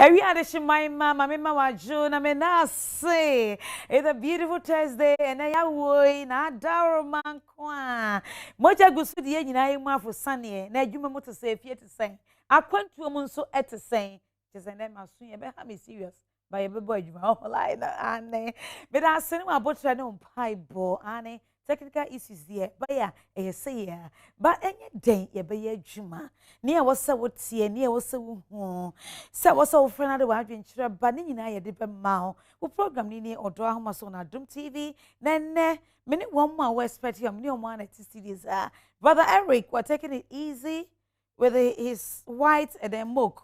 Every other she my mama June, I mean, I say it's a beautiful Thursday, and I woy na daro man kwa. Moja gusu di yen na yema for sunny, na juma mo to say fear to say. I kwent to a so at to say, just an emma soon, you better be serious. By a boy, you are like Anne. But I send my boat to no pie ball, Anne. Technical issues there, but yeah, I say yeah. But any day, you be a juma. Near was so what see, near was so so was so friend of the adventure, but in I dip a mouth. Who program near Odo Ahomaso on Adom TV. Then, minute one more West Petium, new one at CDs. Brother Eric, we're taking it easy with his white and then mook.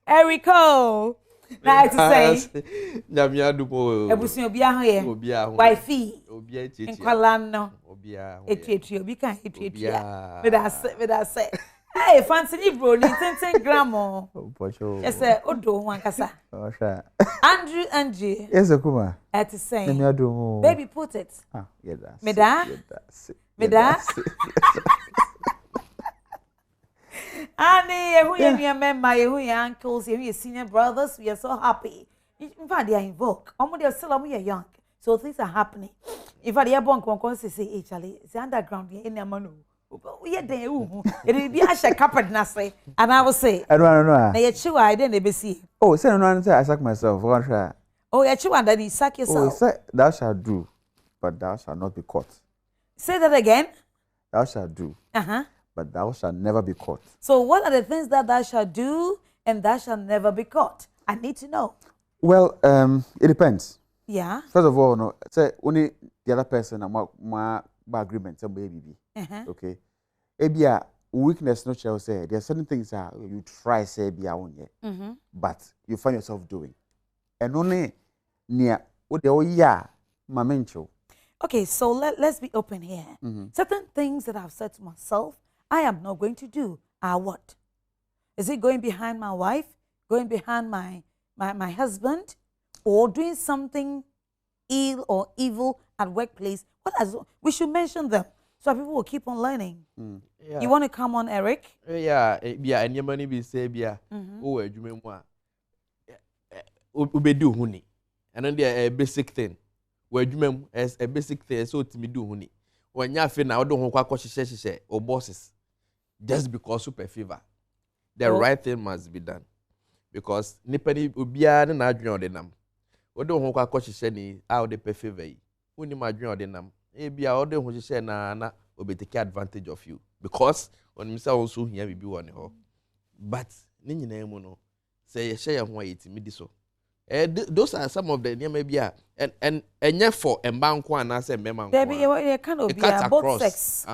Erico. Na to say Nyamia dupo ebusun obi ahun ye wifi nkwala no etuetu obi kan etuetu me da say hey fancy ni bro ni 10 gram o yes odo ho ankasa oh sure Andrew yes kuma at say nyamia dumo baby put it yeah that me da Annie, yehuye member, yehuye uncles, yehuye senior brothers, we are so happy. In fact, they are in vogue. They are still young, so things are happening. In fact, they are born con say, "Hey, Charlie, it's underground. We are manu. We are there. It will be a shake carpet nase." And I will say, "I don't know." Na yechiwa, I didn't be see. Oh, say no one say I sack myself. One try. Oh, yechiwa, then you sack yourself. Oh, say thou shalt do, but thou shalt not be caught. Say that again. Thou shalt do. But thou shalt never be caught. So what are the things that thou shalt do and thou shalt never be caught? I need to know. Well, it depends. Yeah. First of all, no, say only the other person my agreement, some baby. Okay. Ebia weakness no shall say there are certain things that you try say be on here, but you find yourself doing. And only near what the yeah, mamencho. Okay, so let's be open here. Certain things that I've said to myself, I am not going to do are what? Is it going behind my wife, going behind my husband, or doing something ill or evil at workplace? We should mention them so people will keep on learning. Yeah. You want to come on, Eric? Yeah, and your money be say, yeah, oh, you mean what? Ubedu huni, and then there a basic thing. Where you mean as a basic thing, so to me do huni. When you feel now, don't want to or bosses. Just because super fever, the right thing must be done. Because nipani ubia na adwene odenam. Odo ho kwa kohye ni a ode pe fever yi. Uni ma adwene odenam. E bia ode ho hye na obetake advantage of you because on misa also hia bibi woni ho. But ni nyina mu no say ye hye ho ayetimi di so. Those are some of the name bia and enye for embanko anase memma. Baby, you kind of be both sex.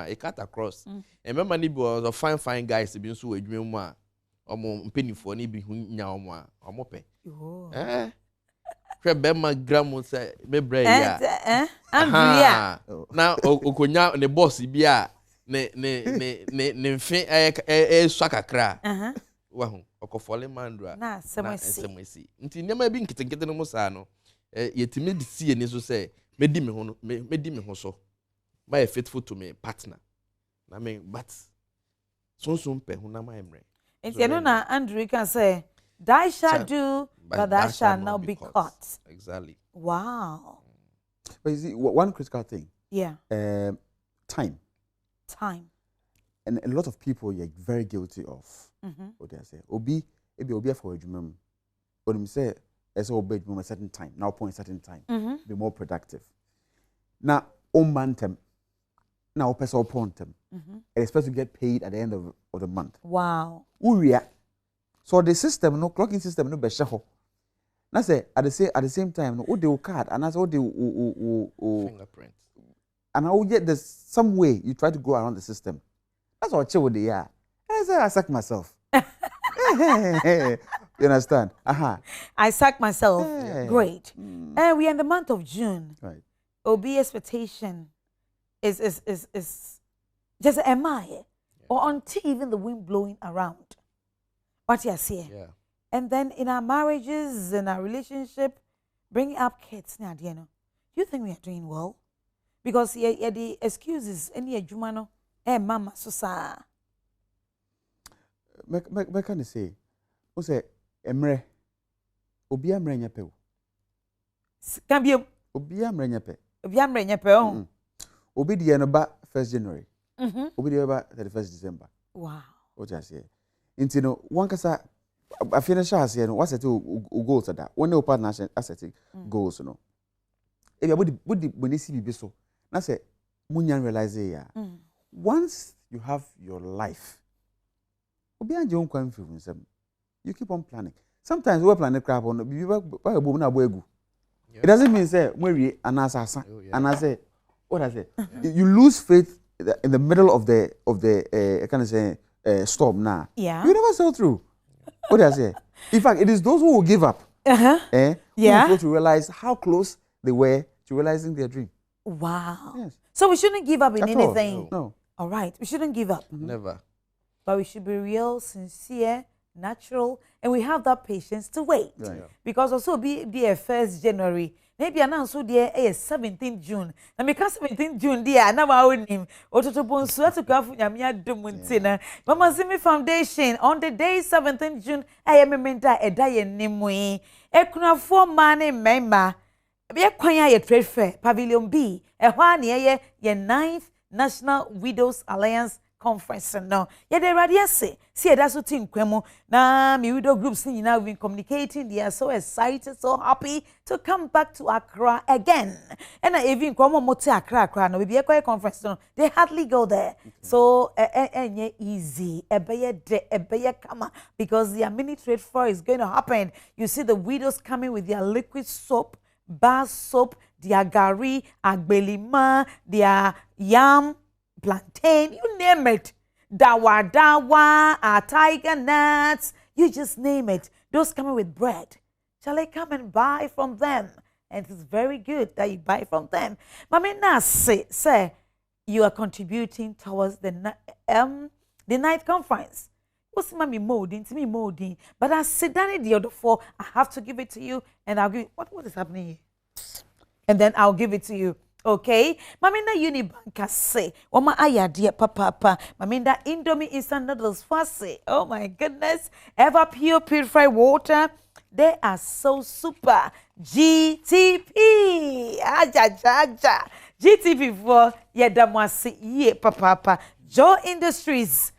It cut across. And remember, ni was a fine guys to be so a dream one. Omo mpanyifo ni bi hu nya omo a omo pe hwe be ma gram say me bra ya Andrea na okonya ne boss bi a ne mfe swa kakra wa hu okofole mandra na semesi nti nyama bi nkitenkete no musa no yetimi di sie ni so say medi me ho so my faithful to me partner na me but so pe hu na my emre. And you know, Andrew can say, "Thou shalt do, but thou shalt not be caught." Exactly. Wow. But you see, one critical thing. Yeah. Time. And a lot of people you're very guilty of. What they say, obi for a dream. When you say, "As obey a certain time, now point certain time, be more productive." Now, mantem. Now, person point them. And expect to get paid at the end of the month. Wow. So the system, no clocking system, no beshaho. Now say at the same time, no the card and as all the fingerprint. And I will get this some way you try to go around the system. That's what chill with the year. I sack myself. You understand? I sack myself. Yeah. Great. And we are in the month of June. Right. OB expectation is just am I or until even the wind blowing around. What you see? Yeah. And then in our marriages, in our relationship, bringing up kids now, do you think we are doing well? Because the excuses any jumano, mama so sa. me can say o say emre obi amre nya pe o can be obi amre nya pe oh obi de no ba 1st January obi de ba 31st December wow o just say into no one kasa I finish as here no what set o goals that one no partnership asset goals no e be body bonisi bibi so na say munyan realize ya once you have your life obi anje on kwan fifu nsem you keep on planning sometimes we plan crap on bibi ba bo na bo egu it doesn't mean say we anasa and say what I say you lose faith in the middle of the kind of say storm now you never sail through what I say in fact it is those who will give up who will to realize how close they were to realizing their dream. Wow. Yes. So we shouldn't give up in At anything. all. No. All right. We shouldn't give up. Never. But we should be real, sincere, natural, and we have that patience to wait. Right. Because also be a 1st January. Maybe announce so there is 17th June. And because 17th June there, now I own him. Oto bonsu to kafu nyamia dumuntina. Mama Zimi Foundation on the day 17th June. I am a menta a day nimwe. Ekuna 4 money member. Be kwanya ye trade fair Pavilion B. Ehwa ne ye 9th National Widows Alliance Conference no. Ye de radiance. See that's what in kwemo. Na mi widow groups ni now been communicating. They are so excited, so happy to come back to Accra again. And even kwemo mote Accra no be a conference no. They hardly go there. Okay. So easy. Ebeye kama because their mini trade fair is going to happen. You see the widows coming with their liquid soap, bar soap, their gari, agbelima, their yam, plantain, you name it. Dawa, tiger nuts, you just name it. Those coming with bread. Shall I come and buy from them? And it's very good that you buy from them. Mami na say you are contributing towards the 9th conference. What's mommy molding? To me molding. But I sit down in the other 4. I have to give it to you, and I'll give you, what is happening here? And then I'll give it to you. Okay? Mami na Unibanka say, Wama aya dear papa. Mami na Indomie instant noodles fast. Oh my goodness. Ever pure purified water. They are so super. GTP. Aja. GTP for yedamwasi ye papa. Joy Industries.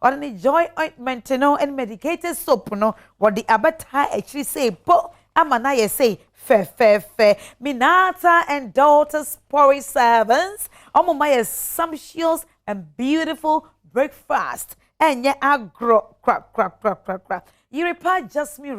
Or any joy ointment no and medicated soap no. What the abatai actually say po. Amana say fe. Minata and daughters porridge servants. Omumaya sumptuous and beautiful breakfast. And ya agro crap. Yuripa Jasmine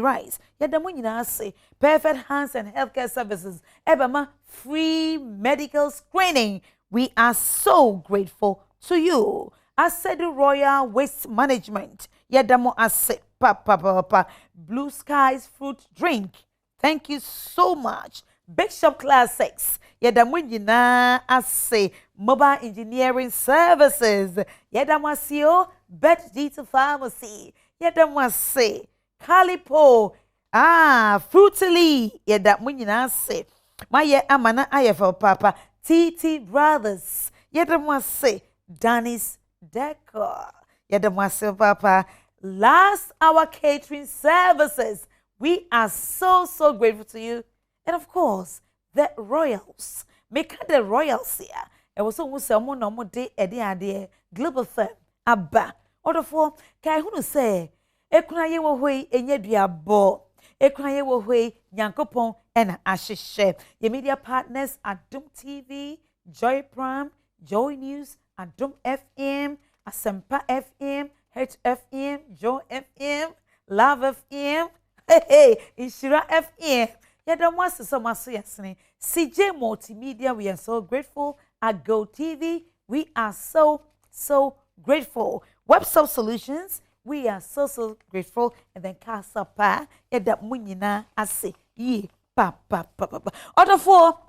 Rice. Yadamunina say perfect hands and healthcare services. Ebama free medical screening. We are so grateful to you. I said the Royal Waste Management. Yadamo ase papa. Blue Skies fruit drink. Thank you so much. Big Shop Classics. Yadamunina ase mobile engineering services. Yadamasio Bet Digital Pharmacy. Yadamase Calipo. Frutily. Yadamunina ase. Maya amana ayefo papa. TT Brothers. Yadamase Danny's Decor. Yadamase papa. Last hour catering services. We are so grateful to you. And of course, the Royals. Make the Royals here. It was almost a no day ade Global Firm. Abba. Order for kai hunu say. Ekuna ye wo hoi enye duabo. Ekuna ye wo hoi nyankopon ena ashishe. Your media partners Adom TV, Joy Prime, Joy News, Adom FM, Asempa FM, HFM, Joy FM, Love FM, Inshira FM. Yadamwasi so maso yasne. CJ Multimedia, we are so grateful. At Go TV, we are so grateful. Website Solutions, we are so grateful. And then Casa Pa, Yada Munina, Ase, Ye, Pa. Order for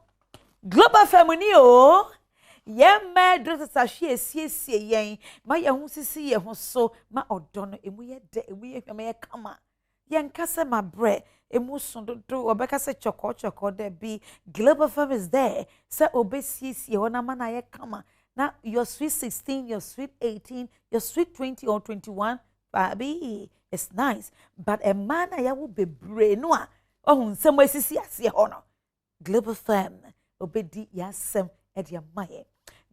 Global Family, ma Dr. Sashie, see, yen, my young see ye so, ma odono, and we may come. Yan Casa, my bread. Emotion do Obeka say choco there be Global Firm is there. Say obesi si ona mana ye kama. Now, your sweet 16, your sweet 18, your sweet 20 or 21, baby, it's nice. But a man I will be brain. Oh, some way, see, I see honor. Global fam, obedi yasem at your maya.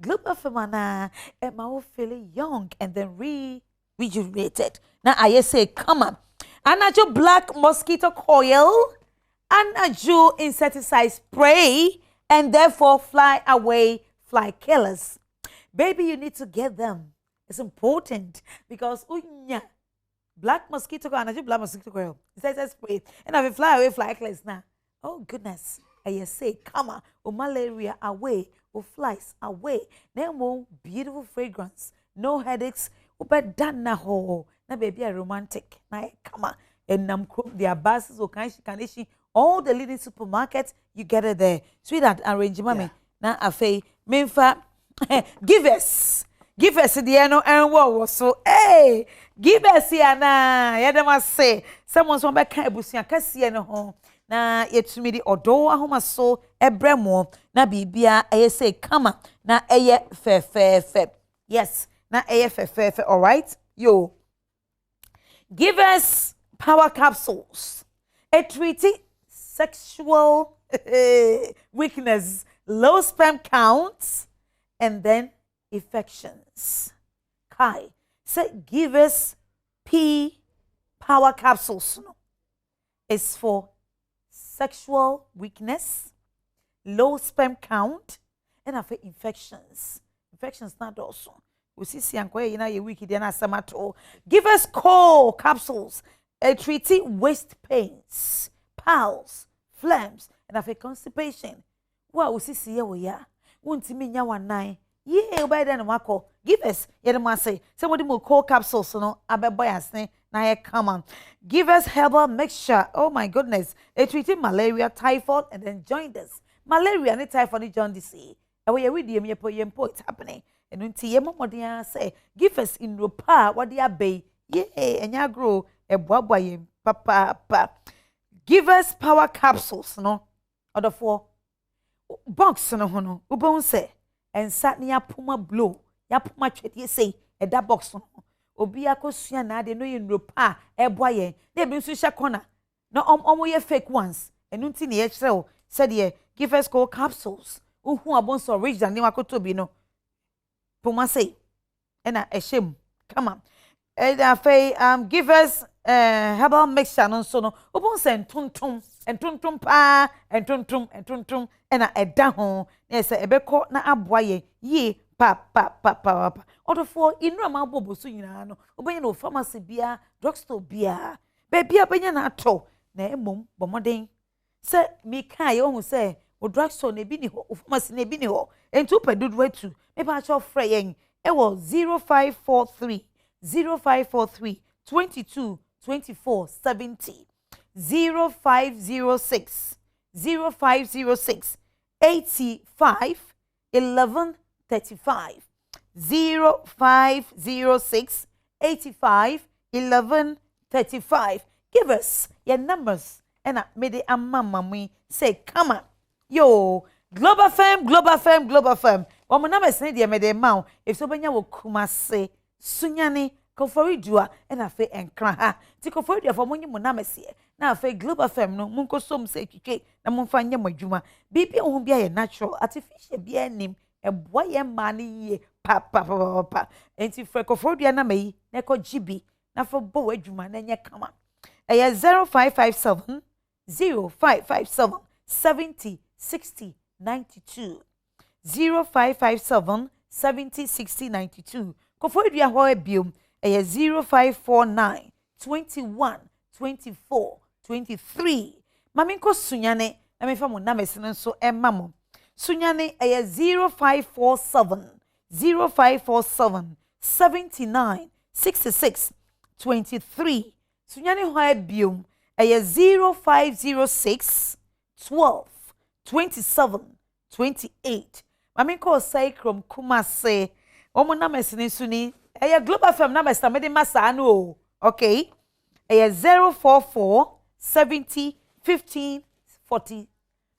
Global famana, and my feeling young and then rejuvenated. Now, I say, come on. Anajo black mosquito coil, Anajo insecticide spray, and therefore fly away fly killers. Baby, you need to get them. It's important because black mosquito coil, Anajo black mosquito coil, insecticide spray, and I will fly away fly killers now. Oh goodness, I say, come on, malaria away, flies away. No beautiful fragrance, no headaches, but done na ho. Na baby are romantic. Na come on, and their buses or kanishi, all the leading supermarkets, you get it there. Sweetheart, arrange mommy. Na afe, minfa, give us the ano and what so hey, give us ya na. Yadama say, someone's one back busia kasi no home. Na yetumi di Odo Ahomaso ebremo na bibia say come on na eye fe. Yes, na eye fe. All right, yo. Give us power capsules. A treaty sexual weakness, low sperm counts, and then infections. Kai say give us P power capsules. It's for sexual weakness, low sperm count, and after infections. Infections not also. We see you wiki give us core capsules, a treaty waist pains, pals, phlegms, and after constipation. Well, we see ya. Won't me nya one nine. Yeah, by then wako. Give us say somebody more core capsules, no, abe boy asne. Now come on. Give us herbal mixture. Oh my goodness. It treated malaria, typhoid, and then jaundice. Malaria and typhoid and jaundice. And we are with you, it's happening. And until you say, give us in ropa, what they bay. Yeah, and ya grow a boy, papa. Give us power capsules, no? Other four box, no, Ubon say, and sat near Puma Blue. Ya Puma chet, say, at that box, no. Obi akosua na de no ye nropa e boye de bi nsu corner na omo ye fake ones enu nti ne ye kyerɛ said ye give us cold capsules uhu abonso original ne wakoto bi no poma say na a shame come on and afei give us herbal mixture no so no obonso entontom pa entontom na eda ho na say ebekɔ na aboye ye pa Other for in Rama Bobo Sunano, obey no pharmacy beer, drugstore beer, baby up in an atto, ne mum, bombarding. Say, me kai almost say, or drugstore ne biniho, or pharmacy ne biniho, and two per dude way to, maybe I shall fraying. It was 0543 22 24 70 0506 85 11 35 0506 85 11 35. Give us your numbers and I made it a mama say come on. Yo, Global Fam. One number say the made mount if so banya will kuma say sunyani koforidua and I fe and craha. Tikoforidia for money monamesi. Now fe Global Fam no munko som say kike na munfanya majuma. Bibi won't be a natural artificial be a name. A boy and money papa. And if Frecofordia na me, Neko GB, na for boy juma, then ya come on. A 0557 70 60 92 0557 70 60 92. Cofordia Hoy Bium, a 0549 21 24 23. Maminko Sunyane, I mean, from Namesin so and Mammo. Sunyane a 0547 79 66 23. Sunyane Hoy Bium a 0506 12 27 28. Mami ko say krom Kumase. Omo na mesini suni. A Global Fam na mesta me de masano. Okay. A 044 70 15 40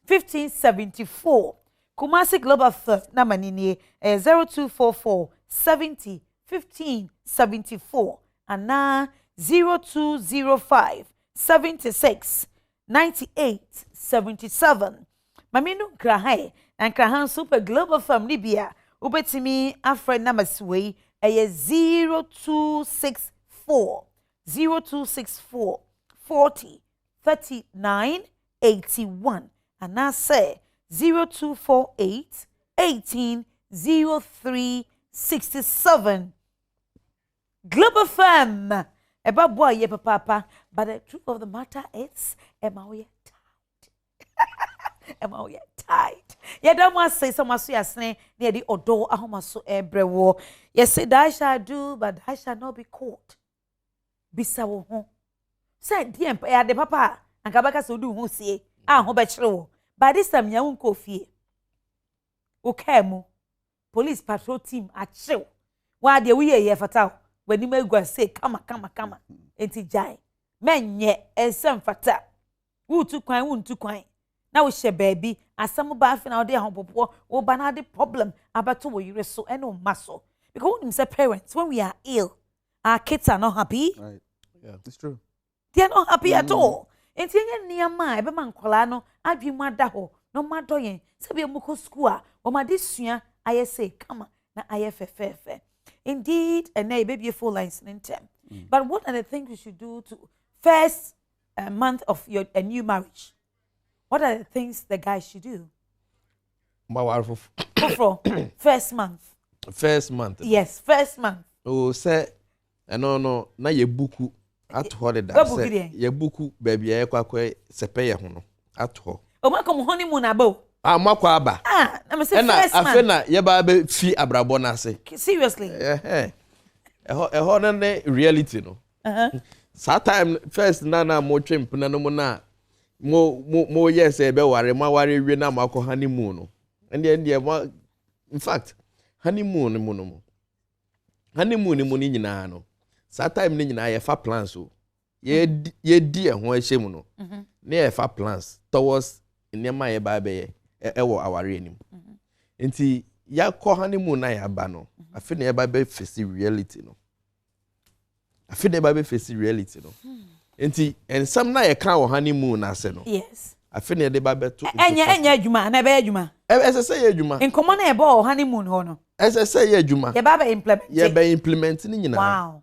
1574. Kumasi Global Firm number ni 0244 70 15 74 and na 0205 76 98 77. Maminu Krahai and Krahan Super Global Firm Libya. Ubetimi afre number sway 0264 40 39 81 and I say 0248 18 03 67. Global Firm. Eba boy ye papa, but the truth of the matter is, Emma we tight. Emma we tight. Ye don't want to say so much near the Odo Ahomaso ebrewo. Ye say that I shall do, but I shall not be caught. Bisa wo ho. Say dear the papa, and kabaka so do who say, ho betro. By this time ya won't go fie. Okemu. Police patrol team at show. Why the we ye fatao. When you may go say, come, enti jai. Men ye, and some fata. Woo to quine, wound to quine. Now she baby, as some bathing out there, humble poor, or banana problem about to you so and no muscle. Because when say parents, when we are ill, our kids are not happy. Right. Yeah, it's true. They are not happy at all. And near my Beman Colano, I'd be my daho, no matter yen, Sabia Muko Squa, or my this year, I say, come, na IFFF. Indeed, and a baby full licensing term. But what are the things we should do to first month of a new marriage? What are the things the guy should do? First month. First month. Yes, first month. Oh, say, no, na ye buku at holiday. Ye buku baby, ye kwa sepe ye hono at ho. O ma come honeymoon abo. Makwa aba. Na me say first month. Afena ye ba be fi abrabo na se. Seriously? Ho na reality no. That time first na mo twem na no na mo yes e be ware ma ware wi na makọ honeymoon no. And in fact honeymoon mo no mo. Honeymoon mo ni nyina no. That time ni nyina ye fa plans so. Ye di e ho ahye mu no. Na ye fa plans towards nema ye ba be ye ewo aware anim. Nti ya kọ honeymoon na ya ba no. Afi na ye ba be face reality no. Afi na ye ba be face reality no. Nti ensam na ye kan wo honeymoon na se no. Yes. Afi na ye de ba be to. Enya adwuma na be adwuma. Ese ye adwuma. Nkomo na ye ba honeymoon ho no. Ese ye adwuma. Ye ba be implement. Ye be implement ni nyina. Wow.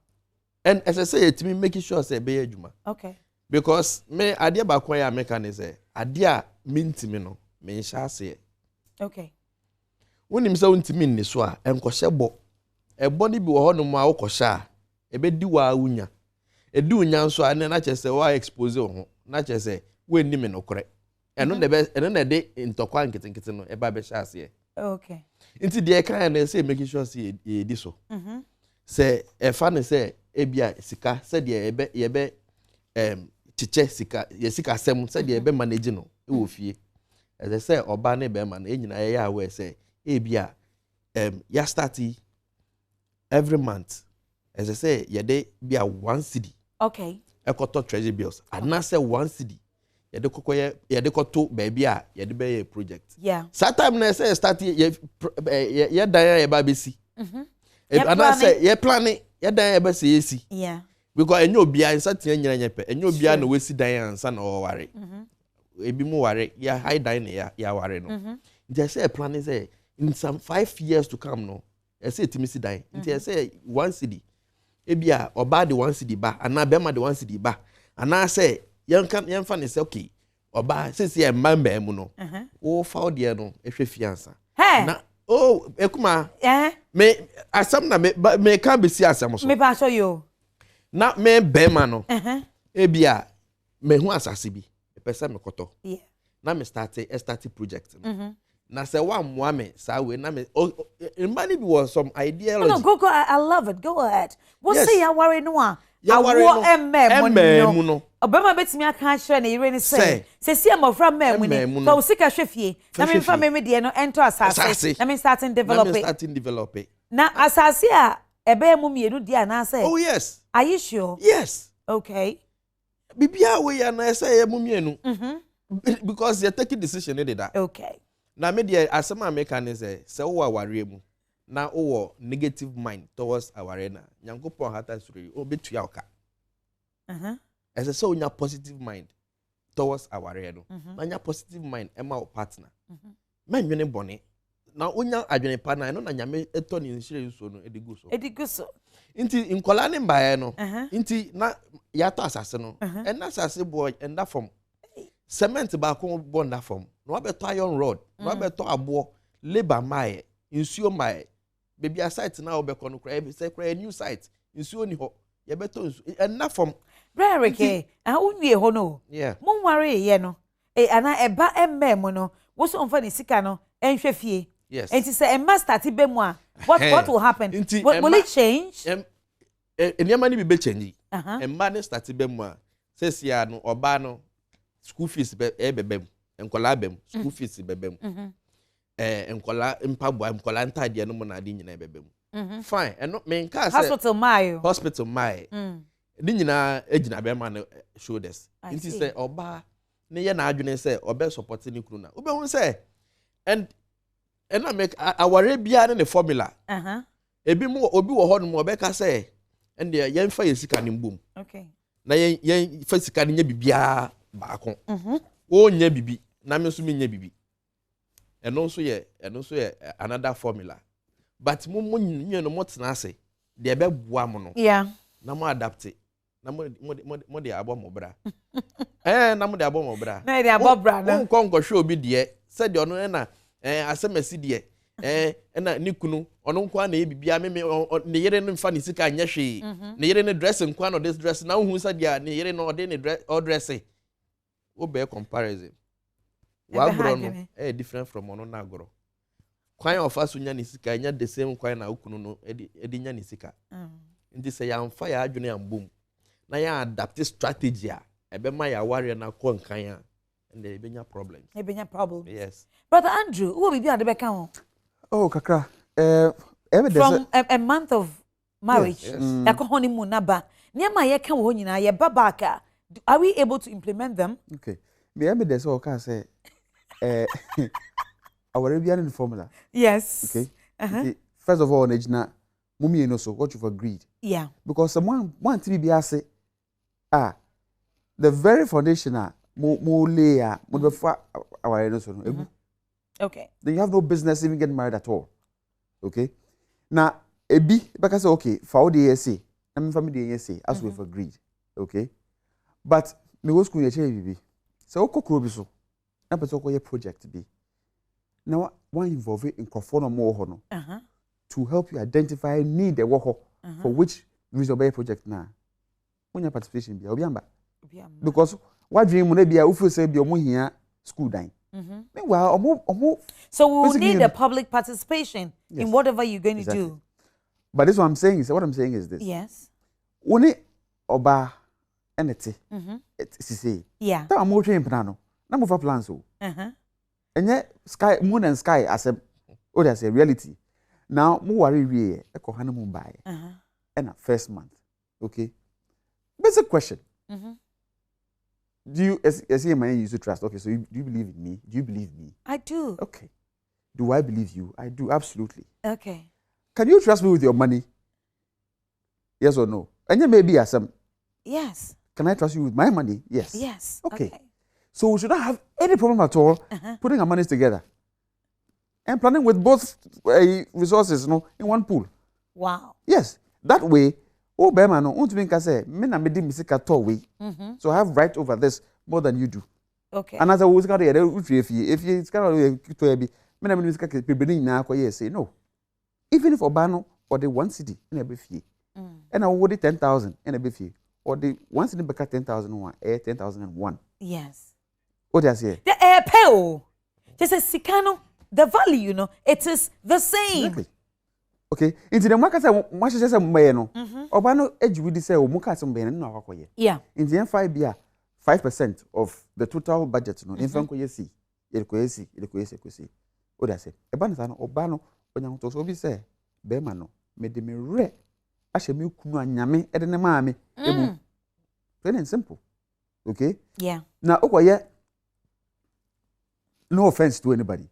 And ese ye timi making sure say be adwuma. Okay. Because me ade ba kwa ya make an say ade a mintimi no me nsha ase. Okay. Wonim say wontimi nni so a enkohye bo. Ebo ni bi wo ho no ma wo kohye a ebedi wa wunya. Edi unya nso a na che say wa expose ho. Na che say we nni me nokore. Eno na de ntokwa nkitinkiti no eba be sha ase. Okay. Nti de kan na say making sure say e di so. Say e fa ne say ebia sika say de ye be chiche sika ye sika sem say de be manage no e wo fie. As I say oba na be man e nyina ye ya we say ebia ya start every month. As I say ye de bia 1 cedi. Okay. Ekoto treasury bills. And na say 1 cedi. Ye de koto baby a ye de be project. Yeah. That time na say start ye dan ye ba be si. And I say ye planning ye dan ye be say ye si. Yeah. Because enyo bia nsatia nyina nyepe. Enyo bia na we si dan ansa na o ware. Ebi mu ware ya high dan ya ware no. Nti say planning say in some 5 years to come no. I say timi si dan. Nti say 1 cedi. Ebia oba de 1 cedi ba ana be ma de 1 cedi ba. Ana say yen fa ne say okay. Oba say say mbamba mu no. O fa ode no ehwe fiansa. Na ekuma. Me asam na me kan be si asam so. Me ba show you. Na me be ma no. Ebia me hu asase bi. Pesa me koto. Yeah. Na me start project. Na say one mo me sa we na me money be was some ideology. No, go I love it. Go ahead. What Yes. say ya worry no a? Ya worry no. Emme no. Obama betimi aka hwe na ire ni say. Se si amofra mem ni. Fa usika hwe fie. Na me fa me de no enter asase. Na me starting develop it. Na asase a ebe mu mienu di ana say. Oh yes. Are you sure? Yes. Okay. Bibia we ya na say ya mu mienu. Because you take a decision in that. Okay. na me dey asema make ne say wo aware mu na wo negative mind towards aware na nyankopon hata suri o betua oka ese say onya positive mind towards aware no na nya positive mind ema o partner man nwene bone na onya adwene pa na no na nyame eto ni nhire so no edigu so inti inkola ne mbae no inti na yato asase no na asase boy enda from cement ba ko bonda from no abeto iron rod no abeto abo labor mae insuo mae baby a site na obeko no kra e say kra new site insuo ni ho ye beto enda from brereke unwie ho no mo ware ye no ana eba emme no wo so mfa ni sika no enhwe fie yes and say emma start be mu a what will happen will it change eniama ni be change emma ne start be mu a sesia no oba no school fees bebem enkola bem school fees bebem enkola mpabo enkola ntade no mo na ade nyina bebem fine eno me nka say hospital mai ni nyina ejina be ma no shoulders nti say oba ne ye na adwene say obe support ni kru na obe hu say and I make our bia ne formula ebi mu obi wo ho no obe ka say and ye mfa yesika ne mbom okay na ye fa sika ne nya bibia baako o nya bibi na me so me nya bibi eno so ye another formula but mu nyi no motena ase de be boa mo no na mo adapt na mo de abo mo bra na mo de abo mo bra na de abo bra na nko hwe obi de se de ono na asemasi de na nikunu ono nko na ebibia me ne yere no mfa ne sika anya hwe ne yere ne dress nko na this dress na hu sa dia ne yere no de ne dress wo be comparison wa gro no different from ono na agro kwan of aso nya ne sika anya the same kwan na okunu no edi nya ne sika ndi se ya mfa ya adwene ambom na ya adapt strategy a ebe ma ya ware na ko nkan a and they benya problems. Yes. Brother Andrew, who will be at the back? Oh, kakra. From a month of marriage, yes. honeymoon naba. Nyama ye kan wo nyina ye babaka. Are we able to implement them? Okay. Me evidence o ka say our Arabian formula. Yes. Okay. Okay. First of all, Nejna, mummy no so what you've agreed. Yeah. Because someone want to be say the very foundation mo layer mo before our no so no. Okay. Then you have no business even getting married at all. Okay. Now, ebi because okay, for all the say, I mean family the say as we've agreed. Okay. But me go school ye bibi. So okokro bi so. Na person ko ye project bi. Now one involve in conform more ho no. To help you identify need the work for which reason by project na. When your participation bi obiamba. Because what dream mo na bia ufu say bi omo hia school dan. Meanwhile, so we will need the public participation in whatever you're going to do. But this what I'm saying is this. Yes. Oni oba enete. Sisi. Yeah. Ta mo train plano. Na mo fa plans o. Enye sky moon and sky as a as a reality. Now mo worry we e ko honeymoon buy. And first month. Okay. Basic question. Do you, as a man, you to trust? Okay, so do you believe in me? Do you believe me? I do. Okay. Do I believe you? I do, absolutely. Okay. Can you trust me with your money? Yes or no? And you may be as some. Yes. Can I trust you with my money? Yes. Yes. Okay. So we should not have any problem at all putting our monies together and planning with both resources, in one pool. Wow. Yes. That way. Oh, Bema, no, want to say, men are making music at all way. So I have right over this more than you do. Okay. And as I was got if you kind of be, men are music now, say no. Even if Obano or the one city in a buffet, and I would 10,000 in a buffet, or the one city back 10,001, 10,001. Yes. What does say? The air pale. Just a Sicano, the value, it is the same. Exactly. Okay, into the market, much as a man, Obano edge with say, Muka some ben no akoye. Yeah. In the M5 5% of the total budget, no, in Franco yesi, Elquesi. What I say, a banana, Obano, when you to so be say, Bemano, made me re, Ashemi Kuna Yame, Edenamami, plain and simple. Okay? Yeah. Now, Okoye, no offense to anybody,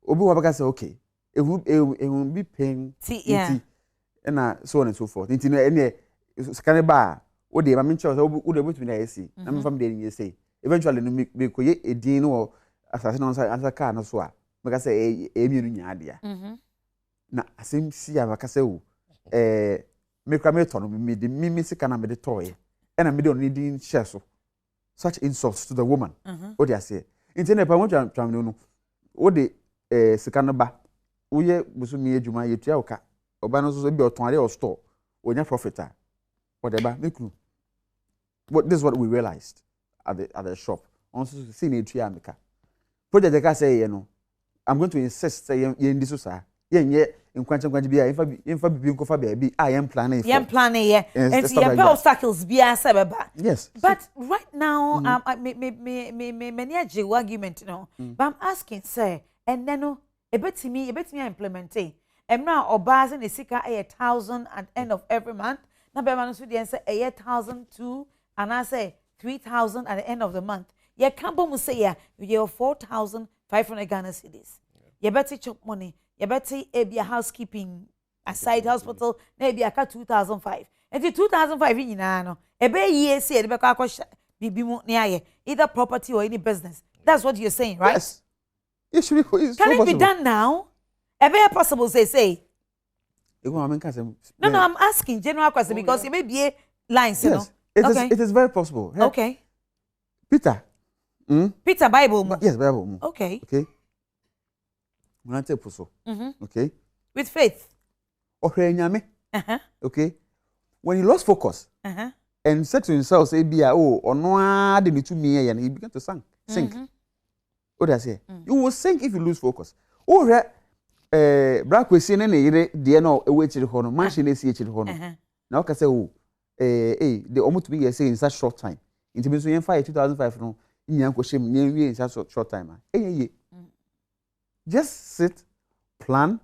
obi wa baka say okay ehun be pain yeah na so on and so forth nti no ene scan ba o de ma menche o de botumi na yesi na me fam de ni say eventually no me koye edin no asase no ansa car no so a baka say mienu nya de a na asem si a baka say o me kra me to no me de me sika na me de toye ena me de on din share so such insults to the woman o de say nti na pa mo twam no o de sika no ba wo ye busumi adwuma yetua oka oba no so bi oton are o store onya profiter whatever make you what this is what we realized at the shop on see na etua ameka project ka say you know I'm going to insist say ye ndi so sa ye nkwanche bia infa bibi nkofa bia bi yem plan ye and see your obstacles bia say beba yes but right now many argument no but I'm asking say and then no ebetimi implementing emra obaze ne sika 1,000 at end of every month na be man so dey say 1,002 and I say 3,000 at the end of the month ye can bo mu say ya you 4,500 Ghana cedis ye better chop money ye better be a housekeeping aside hospital na be aka 2,005 and the 2,005 nyina no ebe ye say e be ka akosha bibi mu ne aye either property or any business that's what you're saying right yes it should be can it be done now ebe possible say no, I'm asking general question because it may be a line, yes, you know. It is very possible. Okay. Peter. Peter Bible. Yes, Bible. Okay. Okay. Okay. With faith. Okay. When he lost focus and said to himself, say, or no, they need to me, and he began to sink. What I say? You will sink if you lose focus. Oh, black we see any dear no away to the corner, mansion is here to the corner. Now, can say, they almost be saying in such short time. In terms of 2005, no, in Yanko Shim, near in such short time. Just sit, plan,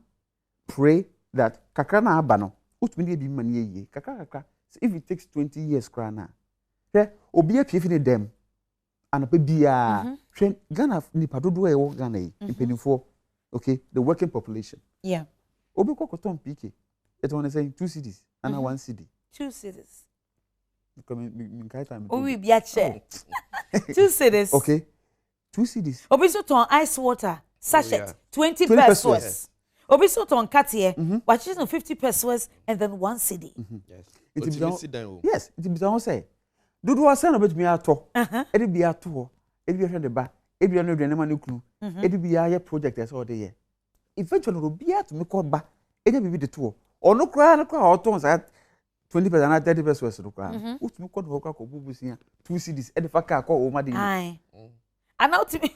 pray that Kakana Abano, which may be money, Kaka. If it takes 20 years, crana, obi a piefing them, and a baby train Ghana Nipadodo Ghana in Penny 4. Okay, the working population. Yeah. Obi kokoton PK. It want to say 2 cities and 1 city. 2 cities. Oh, we be at share. 2 cities. Okay. 2 cities. Obi so ton ice water sachet 20 pesos. Obi so ton katie watch is 50 pesos and then 1 city. Yes. Yes, it be don say. Dudu wa say no bet me ato. E be ato. E be hwe de ba. E be no dwane ma ne kunu. E be ya project as all dey. Eventually no be at me call ba. E dey be the to. Ono kra na kra oton say 20% and 30% was no kra. Utumi call ho kwa ko bubusia 2 cities e dey fa ka call o ma dey. Ai. And now to me.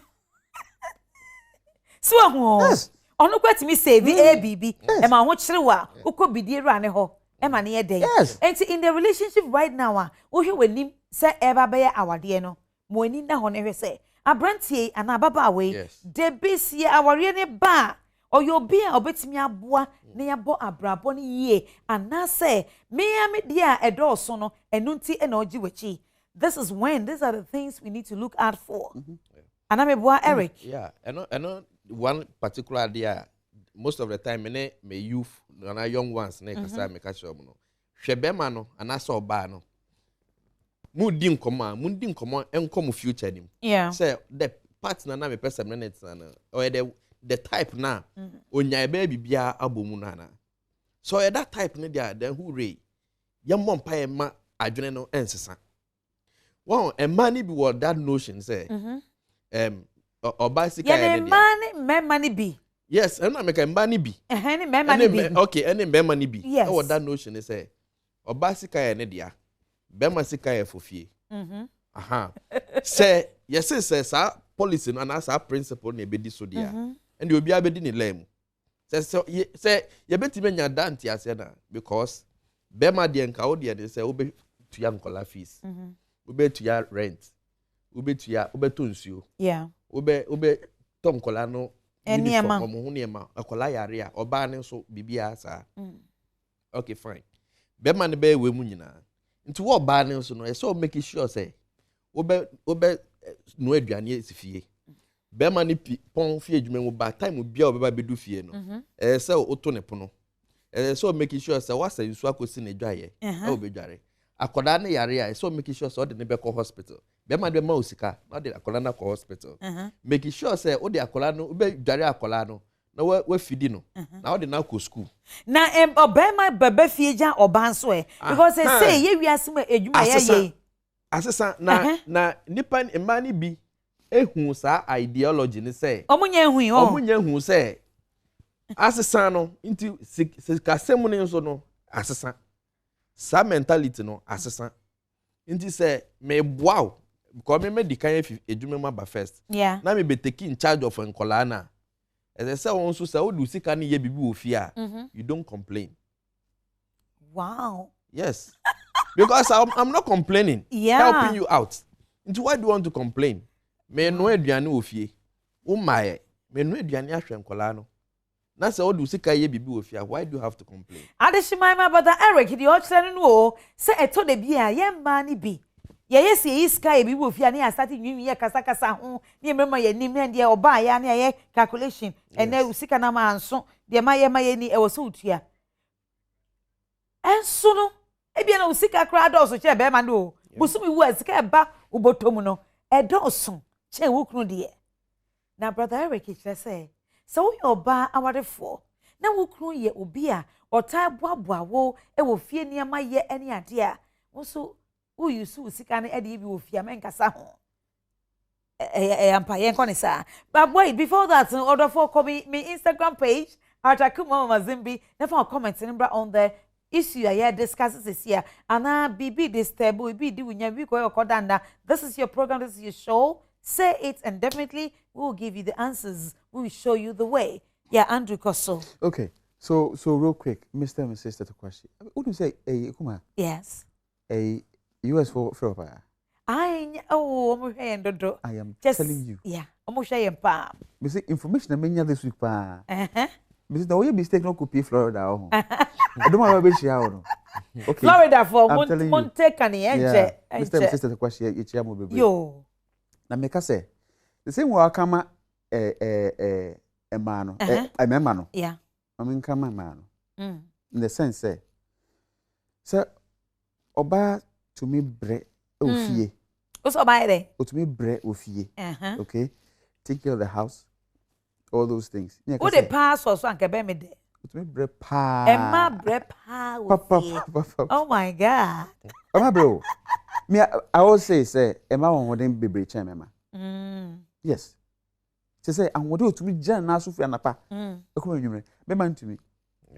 So yes. Ono kwatimi save ABB. E ma ho kire wa. Ukọ bidie ra ne ho. E ma ne ye dey. And in the relationship right now, wo hwe wanim say eba be awade no. Mo ani na ho ne hwe say abrantie ana baba we de besie aware ne ba oyo bi a obetimi aboa ne yabo abrabo ne yie ana say me dia edoso no enunti e na oji wachi. This is when these are the things we need to look out for. Ana me boa Eric. Yeah, and one particular idea most of the time me youth and young ones na kasa me catch up no. Hwebema no ana so ba no. Mundi nkomo enkom future nim. Yeah. Say the partner na me person na net na or the type na onya ebe bibia abomu na. So that type na dia then who ray. Yam pa e ma adwene no ensesa. One a man be what that notion say. Or bicycle yeah, money be. Yes, and I make a money be. Any money be. Okay, any money be. Yes. What that notion is say. Or bicycle and dia. Bema sika for fie. Say yes say policy no na sa principle na be di so dia. And you be abedi ni lem. Say you betime nya danti ase na because bema de nka wo de say wo be tuya nkola fees. Wo be tuya rent. Wo be to nsuo. Yeah. Wo be tom kola no eniema mo hu niema akola yare a oba ne so bibia sa. Okay fine. Bema ne be we mu nyina. Nti wo ba ne so no e so make sure say wo be no aduane esifie be ma ni pon fie adwuma mu ba time bia obeba bedu fie no say oto ne pono so making sure say wasa yusu akosi ne dwaye obedware akoda ne yare a so making sure say o de ne be ko hospital be ma osika na de akola na ko hospital making sure say o de akola no be dware akola no na we fidi no na o de na ko school na obema bebe fie ja oban so because say ye wiase ma adwuma ye asesa na nipa emani bi ehun sa ideology ni say omunye hu say asesa no nti sikasem ne nso no asesa sa mentality no asesa nti say me boaw because me di kan edwuma ma ba first na me be take in charge of nkola na as I say won so say o du sika ne ye bibi ofia you don't complain. Wow. Yes. Because I'm not complaining, helping you out. Into why do you want to complain? Me no aduane ofie. O mae, me no aduane ahwe nkola no. Na say o du sika ye bibi ofia, why do you have to complain? Adeshima my brother Eric, the ochre no say eto de bia ye ma ni bi. Ye say iska ye bibi ofia na start nwi ye kasa ho. Na emrema ye nim na de oba ya na ye calculation. Ene usika na ma anso, de ma ye ni e wo so utua. Enso no ebia na usika kra dọọsụ che be ma no busumi wu asika eba ubotomu no edọọsụ che wukunu de na brother Eric say so we oba awadefo na wukunu ye obi a otai boaboa wo e wo fie niama ye ene ade a wo so wo yusu usika na ede bi wo fie menkasa ho ampa ye nkọ ne sa but wait before that order for me Instagram page Atakuma Mazimbi never comment number on the issue I discusses this year. Ana bibi this table be do we go kodanda. This is your program, this is your show. Say it and definitely we will give you the answers. We will show you the way. Yeah, Andrew Kosso. Okay. So real quick, Mr. and Sister to question. What do you say? Kuma? Yes. A US for I am telling you. Yeah. Pa. Me say information I mean this week pa. Because the way mistake no could be Florida. I don't want to be sure. Okay. Florida for Monte Cani, Mr. and Sister to question each year. Yo. Na make us say the same way I come a man, a man. Yeah. I mean, come a man. In the sense, say, sir, oba to me bread, ofie. What's about it? To me bread, ofie. Okay. Take care of the house. All those things. What the pass or so anke be me de. To me bread pa. Emma bread pa. Oh my God. Emma bro. Me I always say Emma won dem bebre chen Emma. Yes. Say and what do to me jan na so fi anapa. E ko nwumre. Be man to me.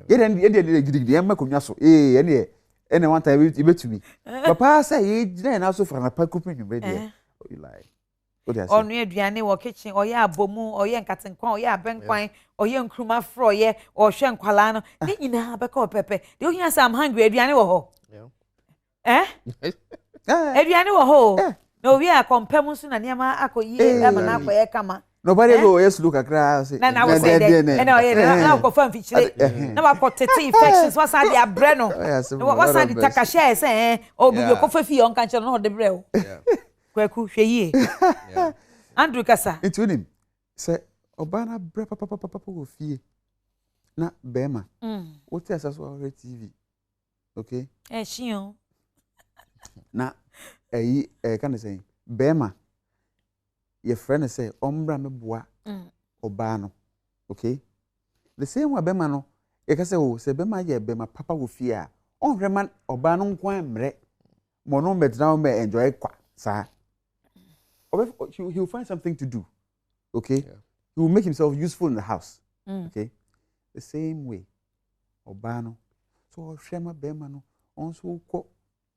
Ye de gidigidi Emma ko nwa so. Ene one time e be to me. Papa say ye jan na so fi anapa ko nwumre de. You lie. Onu aduane wo kitchen oye abomu oye nkatenkwan oye abenkwan oye nkruma fro oye o hwe nkwala no ni nyina be ka pepe de ohia say I'm hungry aduane wo ho aduane wo ho no we are compare so na niam akoyi e ma na akoye kama nobody go yes look akra say na we say na oye na ko fan fichire na wa ko tete infections was and their brain no was and takashe say obi ko fafi on kan no de bre o Kweku hweye. Andrew Kasa. Into him. Say Obana bre papa go fie. Na bema. What else as well TV. Okay? Shion. Na can say bema. Your friend say ombra me boa Obano. Okay? The same way bema no. You can say oh say bema ye bema papa go fie a. On reman Obano nkwan mre. Mono betra me enjoy kwa. Sa he'll find something to do. Okay? Yeah. He will make himself useful in the house. Okay? The same way. Obano. So Shema Bemano also ko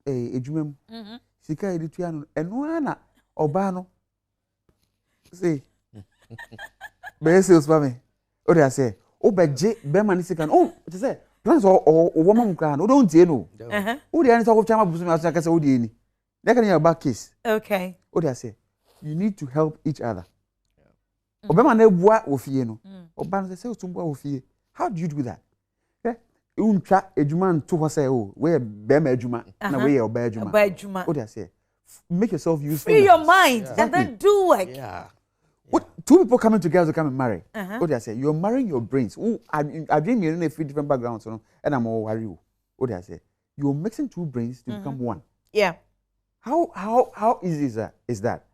ejumem. Sika edituano enwana Obano. Say. Be sales for me. O dey say, "O beje Bemani sika. Oh, it say, plans or woman kan. O don't tie no. O dey answer of chama busu me asa kase o dey ni. That can your back case. Okay. O dey say, you need to help each other. Obama na bua ofie no. Obama say otumbo ofie. How do you do that? Untwa ejuma nto ho say oh, we bema ejuma na we oba ejuma. Oba ejuma. O dey say make yourself useful. Free your mind and then do it. Yeah. two people coming together to come and marry. What they say, you're marrying your brains. Oh, I dream you're in a few different backgrounds, and I'm all worry you. What they say, you're mixing two brains to become one. Yeah. How easy is that?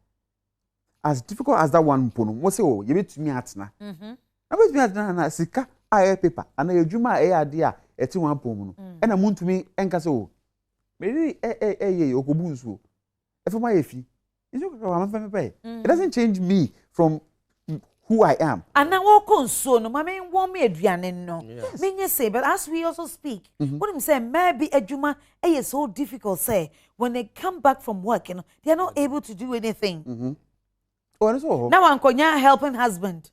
As difficult as that one pono, what's oh, you bet me at na. I bet me at na sika air paper, and a juma air idea at one pono, and a moon to me and caso. Maybe okobunsu. If my fee, it doesn't change me from who I am. And now walk on so no, my main want me Adrian no. Mean say, but as we also speak, what I'm saying, maybe a juma is so difficult. Say when they come back from work, you know, they are not able to do anything. Oh, that's all. Now I'm going helping husband,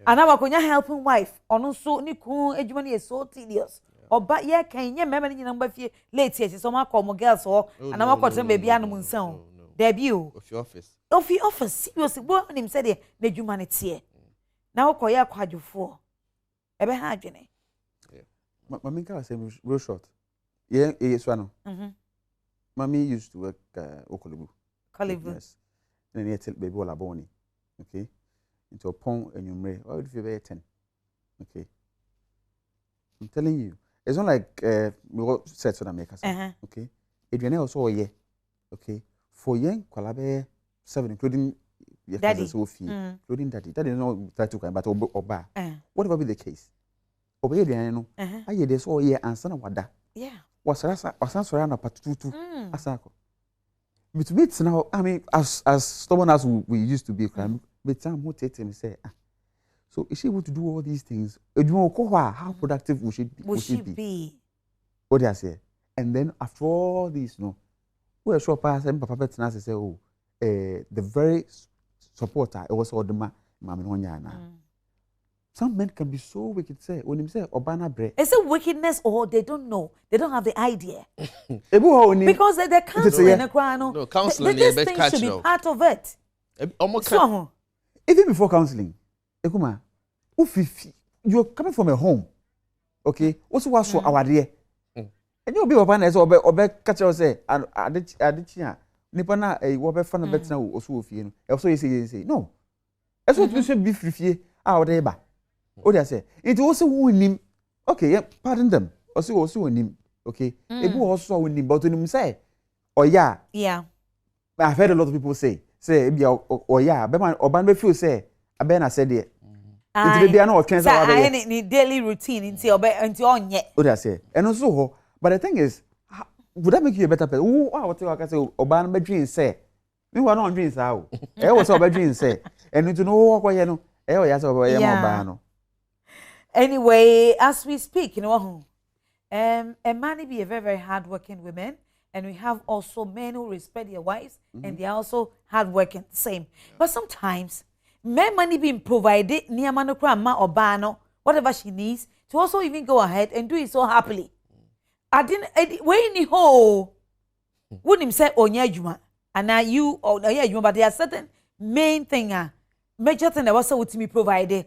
and now I'm going helping wife. On so ni kun a juma is so tedious. Or but yeah, can you remember any number of late years? So my call girls or and I'm going to baby animal sound. Debut of your office. Of your office, seriously, what him said the humanity. Now, call ya quad you for. Ever had you? Mammy can say real short. Yeah, it's one. Mammy used to work Okolibu. Yes. Then you tell baby all about okay? Into a pond and you may, why would you be 10? Okay. I'm telling you, it's not like we all said to the makers. Okay. Adrian also a year. Okay. For young Qualabe 7, including your cousin's including daddy. Daddy no that took but Oba. Whatever be the case. Obey the I hear this all year and son of Wada. Yeah. Was surrounded part 2 Asako. But meets now, I mean, as stubborn as we used to be, but some who take him say, so is she able to do all these things? How productive would she be? What do I say? And then after all this, no. Well, sure, pass and Papa Betnas say, oh, the very supporter, it was all the mamma. Some men can be so wicked, say, when him say, Obana bread. Is it wickedness or they don't know? They don't have the idea. Because they're counseling in a crown. No, counseling this thing should be part of it. So, even before counseling, Ekuma, you're coming from a home, okay? What's what for our dear? And you'll be open as or catch us say, and I did Nipana a wobber fan of better also if you also you say, no. That's what we should be free our neighbor. Oh, they say, it also win him. Okay, pardon them. Also win him. Okay, it will also win him, but when him say, oh, yeah, I've heard a lot of people say, oh, yeah, but or ban feel say, a ben I said it. It's be no chance of any daily routine until on yet. What I say, and also. But the thing is, would that make you a better person? Oh, what I say, Oban bedroom say. We were not dreams out. I was over dreams say. And you know what you know. Anyway, as we speak, you know, a man be a very, very hard-working woman, and we have also men who respect their wives, and they are also hard-working, same. But sometimes, men money being provided near Manokrama or Bano, whatever she needs, to also even go ahead and do it so happily. I didn't wait in the hole. Wouldn't him say, oh, yeah, Juma, and now you, oh, yeah, Juma, but there are certain main thing, major thing that was so to me provided.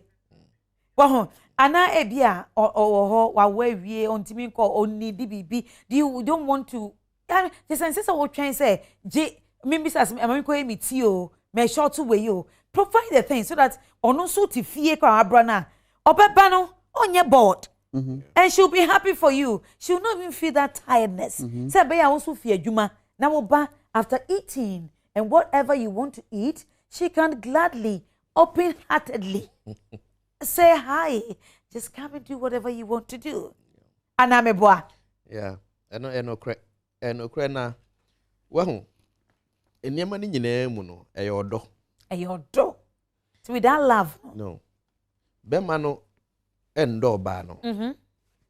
Well, and now, Ebia, or where we on Timmy call only DBB, you don't want to. The sense of what trying to say, J. Members as I'm going to tio, may short to you provide the thing so that on no suit if ye cry, brana, or bano on your board. And she'll be happy for you. She'll not even feel that tiredness. Say, I also fear Juma. Now, after eating and whatever you want to eat, she can gladly, open-heartedly say hi. Just come and do whatever you want to do. And I'm a boy. Yeah, I know, na. Well, in your money, you know, a your dog. A your dog. So without love. No. Bemano. Endo bano.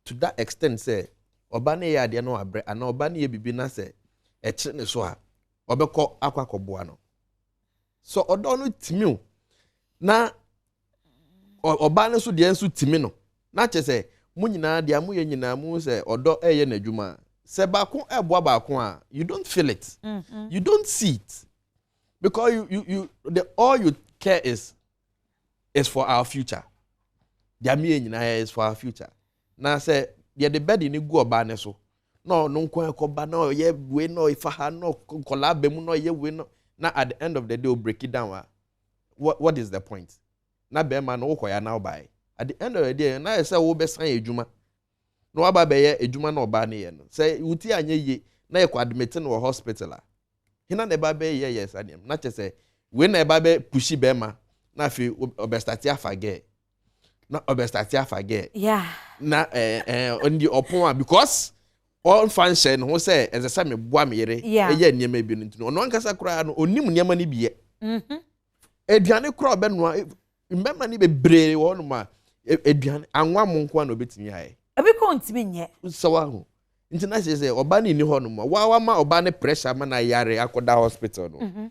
To that extent, say, Obani ya dia no abre, and Obani ye bibi na say, echene so ha, obeko akwa koboano. So Odo no timi na Obani so dia nso timi no. Na che say, mu nyina dia mu ye nyina mu say Odo eye na dwuma. Se ba ko eboa ba ko a, you don't feel it. You don't see it. Because all you care is for our future. Their meaning is for our future. Now say, the bed in go ban so. No, kwa no, ye we no if I no collab no ye we no. Now at the end of the day, we'll break it down. What is the point? na be ma no wo koya na obai at the end of the day na say wo be san ejuma no aba be ye ejuma na oba na ye no say wuti anye ye na ye ko admit no hospital a hina na ba be ye yes adem na che say we na ba be pushi be ma na fi obestati afage na obestati afage yeah na on the opon because all function who say as a say me boa me yere eye niam bi no ntino no nkasa kura no onim niam ni biye eduane kura be no mbema ni bebre wo no ma eduane anwa mo nko na obetimi aye ebi ko ntimi nye sawa ho nti na say oba ni ho no ma wa ma oba ne pressure ma na yare akoda hospital no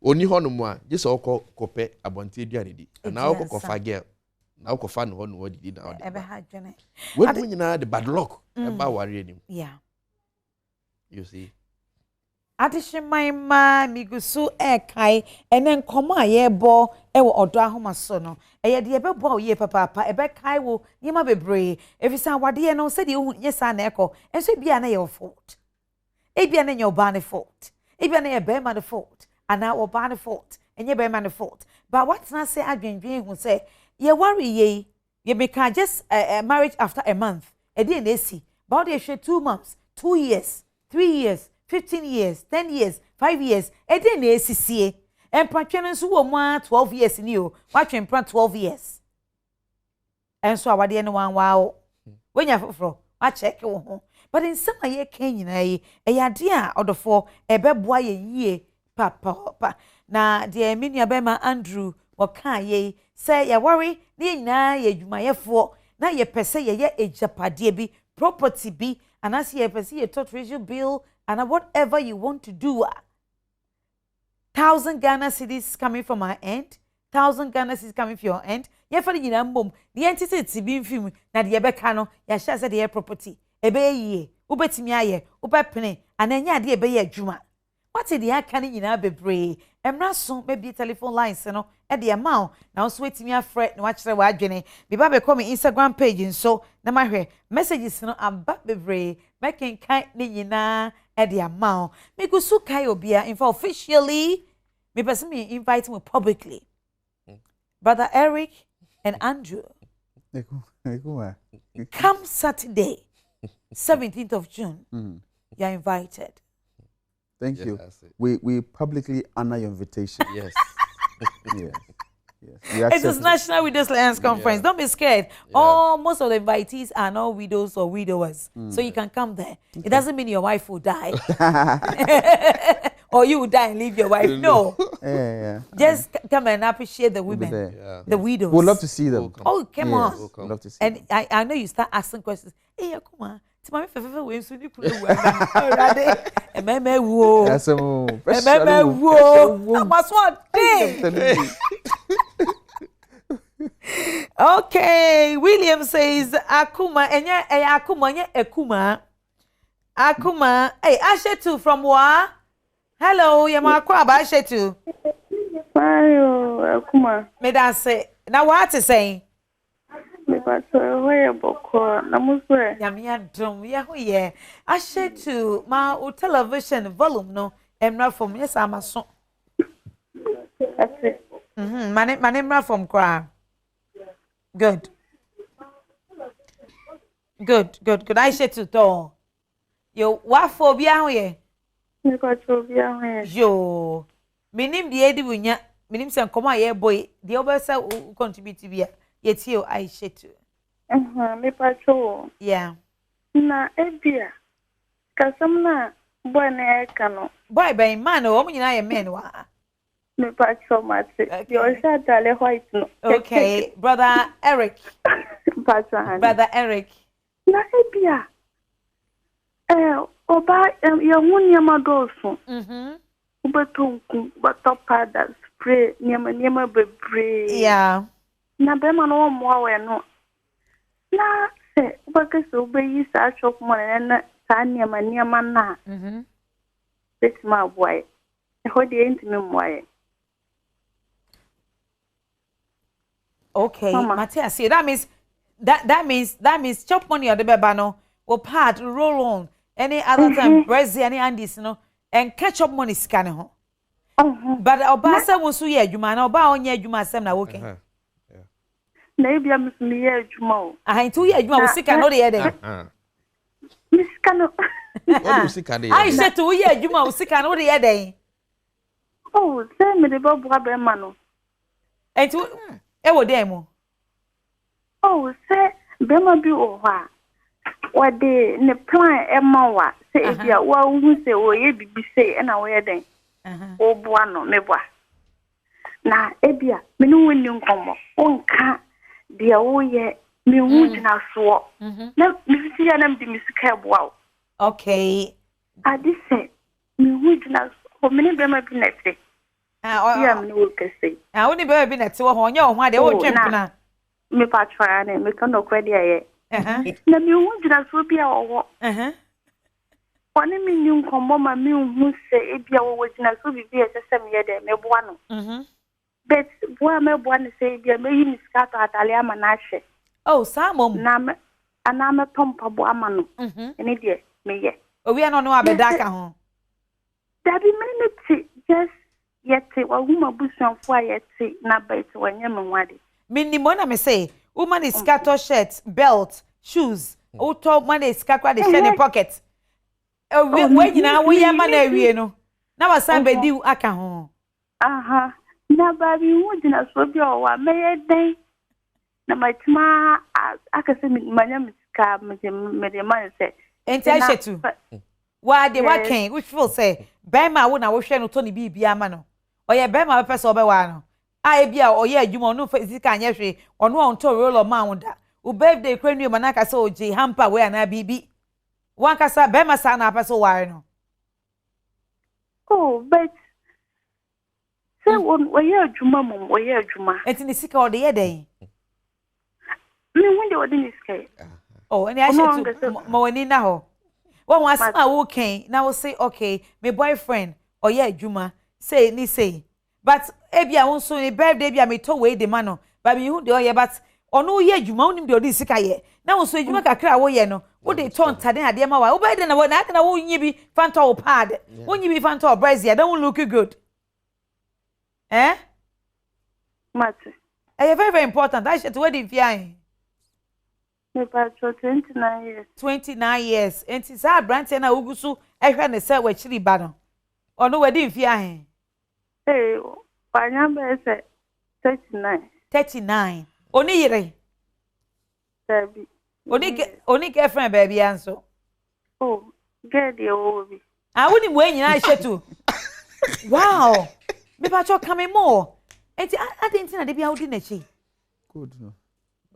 oni ho no ma just okope abonte eduane di na okofa girl na okofa no ho no wodi na odi ebe ha dwene when we nyina the bad luck eba ware anim yeah you see adishimai ma migusu ekai enen koma yebo ewo Odo Ahomaso no eye de ebebo o ye papa ebe kai wo nyima bebre efisa wade no se de hu nyesa na eko enso bia na your fault ebia na your ban fault ebia na your be man fault ana wo ban fault enye be man fault but what na say adwendwen hu say ye worry ye make just a marriage after a month e dey na esi but they share 2 months 2 years 3 years 15 years, 10 years, 5 years. E dey na esisie. Empatwene nso wo mu 12 years ni o. Watwe mpra 12 years. Enso awade ne wan wow. Wenya foforo, wa check wo ho. But in some aye kan nyina yi, e yade a odofo e beboa ye yie papa. Na de menua be ma Andrew woka ye say ya worry ne nyina ye dwumayefo na ye pese ye ejapade bi property bi anase ye pese ye treasury bill and whatever you want to do. 1,000 Ghana cedis coming from our end, 1,000 Ghana cedis coming from your end. Ye for the mbom, the entity ti bi film na the ebeka no, ya share say the property. Ebe ye, ubetimi aye, ubepene, and enya de ebe ye adwuma. What is the aka ni nyina bebre? Emra so maybe telephone lines no, e de amount. Now so wetimi afre na wa kire wa adwene. Bi ba be come Instagram page so na ma hwe messages no aba bebre. Making kind ni nyina e de amount. Me go so kai obia in fact officially me person me invite me publicly. Brother Eric and Andrew. Come Saturday, 17th of June. You're invited. Thank you. We publicly honor your invitation. Yes. Yes. It is National Widows Lions Conference. Don't be scared. Most of the invitees are not widows or widowers. So you can come there. It doesn't mean your wife will die. Or you will die and leave your wife. No. Just come and appreciate the women. The widows. We'd love to see them. Oh, come on. We'd love to see and them. I know you start asking questions. Hey, come on. Mami fefe we nso ni kunu we already ememe wo ememe wo amaswa dey. Okay, William says akuma enye akuma enye akuma hey Ashetu from wa hello yama akwa ba Ashetu ayo akuma me da say na what to say me ba so hoye boko na muswe yamia drum ye ho ye Ashetu ma o television volume no emra from yes amaso mane emra from kwa good Ashetu to yo wa for bia ho ye me ba so bia ho ye yo minim de edi bunya minim se nkoma ye boy de obesa contribute bia yetio Ashetu me ba so yeah na ebia kasam na boy na e kanu boy ben man o mo nyina ye men wa me ba so much your shirt ale white no okay brother Eric brother Eric na ebia oba ya hunya madoso ubetonku batopada spray nyama bebre yeah na be ma no mo awe no na se ubakese ubeyi sa shop mo na sa nyama na besma boy e hodi entimi moye okay Matia see that means chop money or the beba no will part roll on any other time Brazil any Andes no and catch up money scan ho but obasa won so ye adwuma na oba onye adwuma asem na working na ebia me ye adwuma o ahan tu ye adwuma wo sika no de ye den misika no what sika de ai se tu ye adwuma wo sika no de ye den oh say me de bo bua be ma no enti e wo den mo oh say be ma bi o ha what de ne plan e ma wa say ebia wa hu say o ye bibi say na wo ye den o bua no me bua na ebia me no woni nkomo onka dia wo ye me hu jina so na me si ya na me di misika bua okay adi say me hu jina so me ne be ma bi na te ya me wo kese woni be bi na te wo ho nya ho ade wo twempena me pa twa na me kan no kwadi aye na me hu jina so bia wo wani mi ni nkomo ma mi hu se ebia wo jina so bibi e sese me ye de me bua no but bua me bua ne se ebia me yi miska to atale ama na hye oh samom na me ana me pompa bua ma no ene de me ye owi ano no abeda ka ho dabi me ne ti just yete wa huma busanfo ayete na bait wanye me nwade minimo na me say woman is scatter shirt belt shoes o to man is scatter the shirt in pocket we nyina wo ye ma na awie no na wasan bedi aka ho aha na babi hu dina so bi o wa me ye den na matima aka se manya miska me de man se enti a shetu wa de wa ken which feel say be ma wo na wo hwe no to ni bibia ma no oye be ma be so be wa no a bia oye adwuma no fizika anye hwe ono on to roll ma wo da u birthday kwenu ma na aka se oji hamper we na bibi wan kasa be ma sa na apeso wa no oh but say won we ye adwuma mum we ye adwuma enti ni sika o de ye den me wonde o de ni sika oh eni a shetu mo wani na ho won wasma wo ken na wo say okay my boyfriend oye adwuma say ni say but ebia won so ni birthday bia me to we de ma no ba me hu de oye but ono ye adwuma onim de o de sika ye na won so adwuma kakra wo ye no wo de ton tade ade ma wa wo ba de na wo na wo nyi bi fanta o pad wo nyi bi fanta o brazier that won't look good mate very very important that shit we dey fear me pa 29 years 29 years enti sa brand na ugusu ehwe ne se wa chiri ba no ono we dey fear panya be se 39 oni yire sabi oni girlfriend baby anso oh get the obi woni mo nyina shetu wow me pa cho come more enti adenti na de bia wodi na chi good no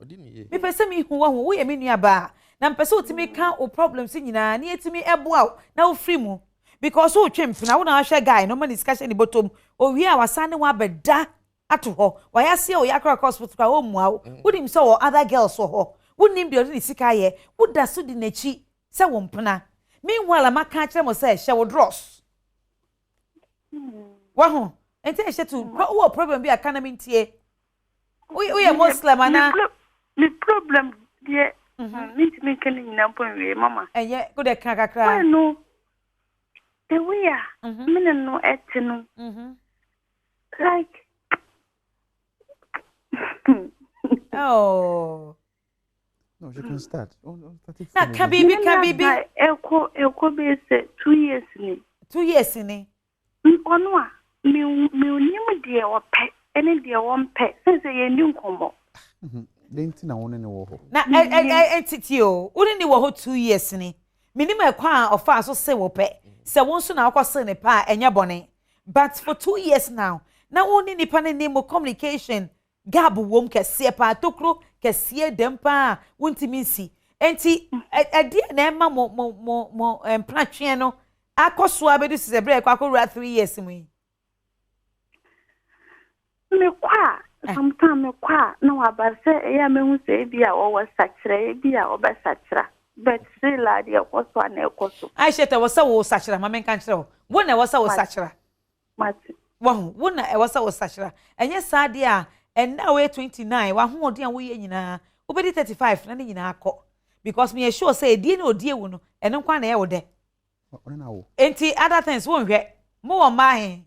odi ni ye me pese mi hu wo ye me nua ba na mpese otimi ka o problems nyina na etimi eboa na wo free mu because wo twemp na wo na hwe guy no man discussion ni bottom o wi a wasane wa beda ato ho wa ya se o yakra hospital ka wo mua wo dim se wo other girls wo ho wo nim de odi ni sika ye wo da so di na chi se wo mpena meanwhile amaka kire mo se hye wo dross wa ho enti hye to wo problem bi aka na mentie wo ye muslim ana the problem there me can na pon we mama enye go de kan kakra no the way me no etino like oh no you can start na can be eko be say 2 years ni 2 years ni ono a me unim de o pe ene de o mpe sense ye ni nkomo denti na won ne wo ho na entity o woni ni wo ho 2 years ni minim ekwa a ofa so se wo pe se won so na akose ne pa enye bone but for 2 years now na woni ni pa ne name communication gab wom kese pa tokro kese dem pa wontimi nsi enti ade na ema mo emplatwe no akoso abedu se bre kwa akora 3 years mu me kwa sometimes me kwa na wa ba se ya me hu se bia o wa sachira bia o ba sachira but se la dia koso na ekoso aisheta wasa wo sachira ma men kan kire wo na wasa wo sachira mati wo na wasa wo sachira enye saade a enna we 29 wa ho odi an wo ye nyina wo be 35 na nyina akọ because me sure say die na odie wo no eno kwa na ye wo de one na wo enti other things wo nhwe mo wo ma he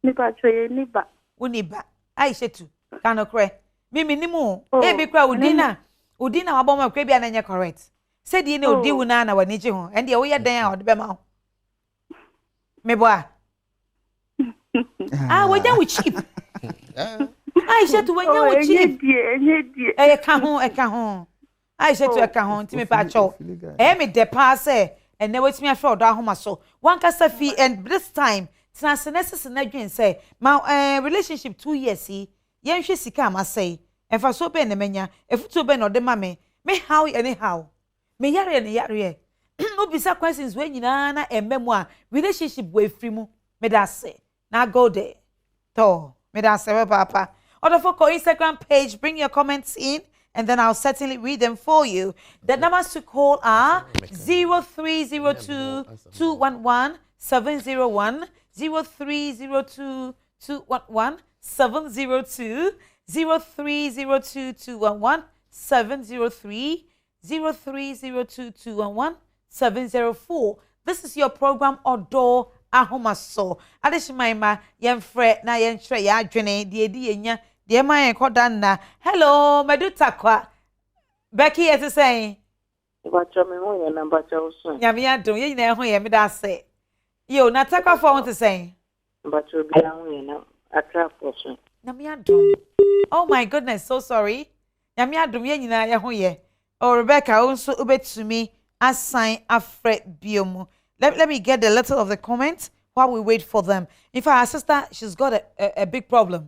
ni ba choye ni ba woni ba aishetu kanokre Mimi nimu. E bi kwa udina waboma kwa bia na nye correct. Said you know di wuna na wani je ho. And ye wo ye dan a ode be ma ho. Me boa. Wajan we cheap. Aisha to wajan we cheap. E ka ho. Aisha to e ka ho ntimi pa cho. Me de pass and ne wetimi afro Odo Ahomaso. One kasa fi and this time transness na dwen say my relationship 2 years see yen hwe sika ma say efa so be ne menya efuto be no de ma me how anyhow me yare no bisa questions we nyina na embemu a relationship we free mu me da say na go there to me da say papa order for Instagram page, bring your comments in and then I'll certainly read them for you. The numbers to call are 0302 211 701 0302 211 702 0302 211 703 0302 211 704. This is your program Odo Ahomaso. Adeshimaima yemfre na yenhre ya adwene de edi enya de ma yen kodanna. Hello medutakwa. Becky is saying Bacha me ho ye na bacha usun. Nyame adom ye nyina ho ye me da se. Yo na takwa for want to say. Bacha bi ho ye na atra usun. Nyame adom. Oh my goodness, so sorry. Nyame adom ye nyina ye ho ye. Oh Rebecca also ubetumi assign afre biomu. Let me get a little of the comments while we wait for them. In fact, our sister, she's got a big problem.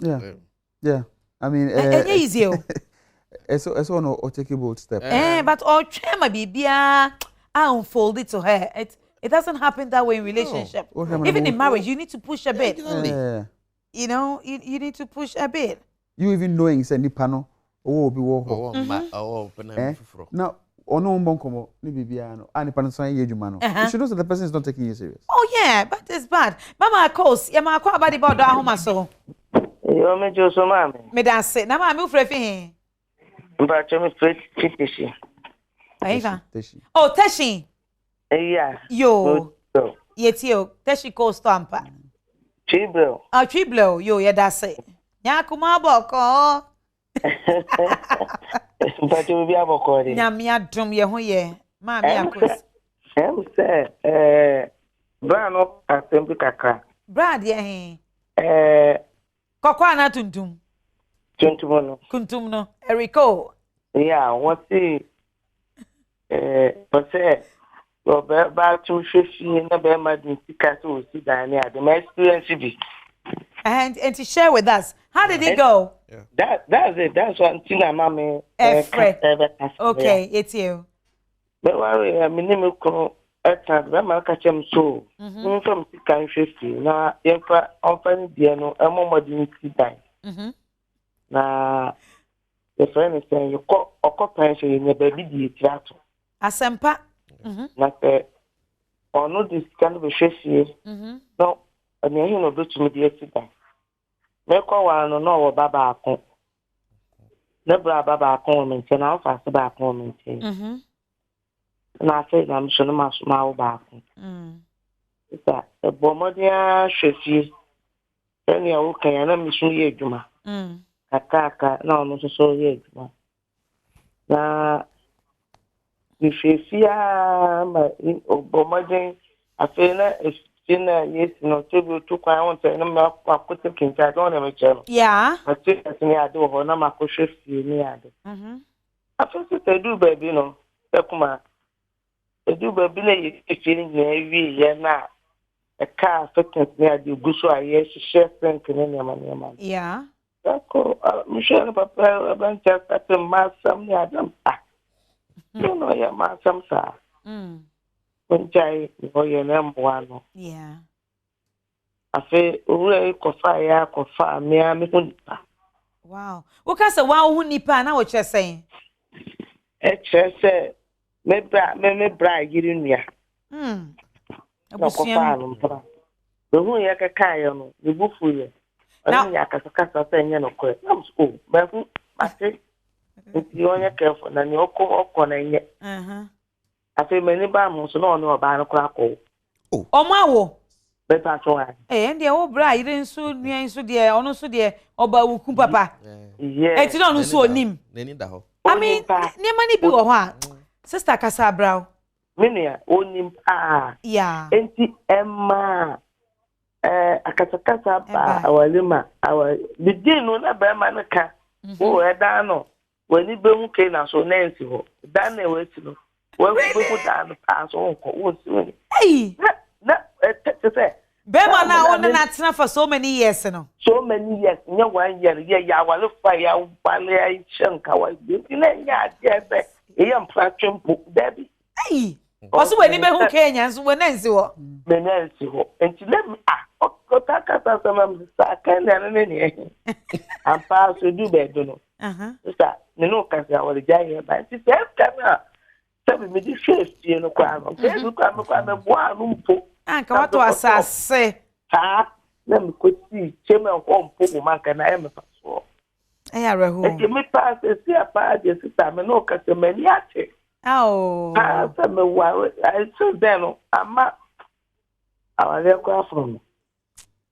Yeah. I mean, easy. It's one or take a bold step. But all trema bibia, I unfold it to her. It doesn't happen that way in relationship. Even in marriage, you need to push a bit. You know, you need to push a bit. You even knowing say nipano be wo. Now ono mbonkomo ni bibia no ani panasan ye adwuma no you should know that the person is not taking you serious. Oh yeah, but it's bad. Mama of course ya ma kwa body Odo Ahomaso. Yo me jo so mama Me da se na ma me ufre fi he mba cho me fetishi aiva oh Teshi yeah yo yetio Teshi ko stampa triblo triblo yo ya da se nya kuma boko mba cho bi aboko de nya me adom ye ho ye ma me akos say brano asembi kakra brad ye he kokwa na tuntum no kuntum no Eriko yeah what say but say go back to shishi na be madin sika so si dan ya the experience be and to share with us how did it go. That's it. That's one thing I'm okay, it's you. But why me name ko eta be ma ka chem so. From kan hwefi na yemfa onfani die no emomodin ti dan. Na the friend is saying you occupancy in the baby die tiato. Asempa. Na se ono this kind of hwefi. No, ani hin no do to me die ti dan. Me ko wa no wo baba akon. Ne bra baba akon me nche na ofa se ba akon me nche. Na se na mso no ma wo ba akon. Ita e bomodia hwefi. Eni awu kan ya na misu ye adwuma. Kaka na ono so ye adwuma. Na hwefi a ma bomodia afena na yes no tebu to kwa won say na ma akote kinta don na me chero yeah ati ni ade ho na ma ko hwefi ni ade afese tedu baby no ekuma tedu baby na yefi ni wi ye na e ka fitness ni ade guso aye hye frank ni nyama yeah ko Michelle papa ban cha tate masam ni adam no ya masam sa Kunjai oye na mbwano. Yeah. Afe ure kofa me kunipa. Wow. Ukasa wa hu nipa na wo kire sen. E kire se me bra yiri nua. Abusuam. The hu ye kaka ye no, the bufu ye. Oni ya kasa se nye no kwe. Na so ba hu ate. Nti onye kefo na ni okọ na nye. Afi meni ba mo so no oba no kra ko. Omo awo. Better so. And the old bra, you didn't so near so dear, or no so dear, or by Wuku Papa. Yes. It's not so name. They need that. I mean, near money be what? Sister Casabra. Many onim pa. Yeah. Enti Emma. Akatakasa pa awalima awa bidin no na be ma nka wo eda no wani be hu ke na so nancy ho dan na we ti no we ku dan pa so nko wo si we Hey na say be ma na on na tena for so many years no so many years nya 1 year ya wale fa ya wale ya chenka wa bi na nya je be e yam platform debi hey oso wani be hu Kenya so we nancy ho me nancy ho enti let me Kota sama sakana nene ampa so du be do no sa ne no kasa wale jaye ba ti se kana sabe me di face no kwa no ke du kwa me kwa me boa no mpo anka wato asase ha na me ko ti cheme ko mpo mo manka na e me fa so aya rehu e me pa se si apa de sita me no kasa me ni ate oh ha sa me wa I so then no ama awale kwa from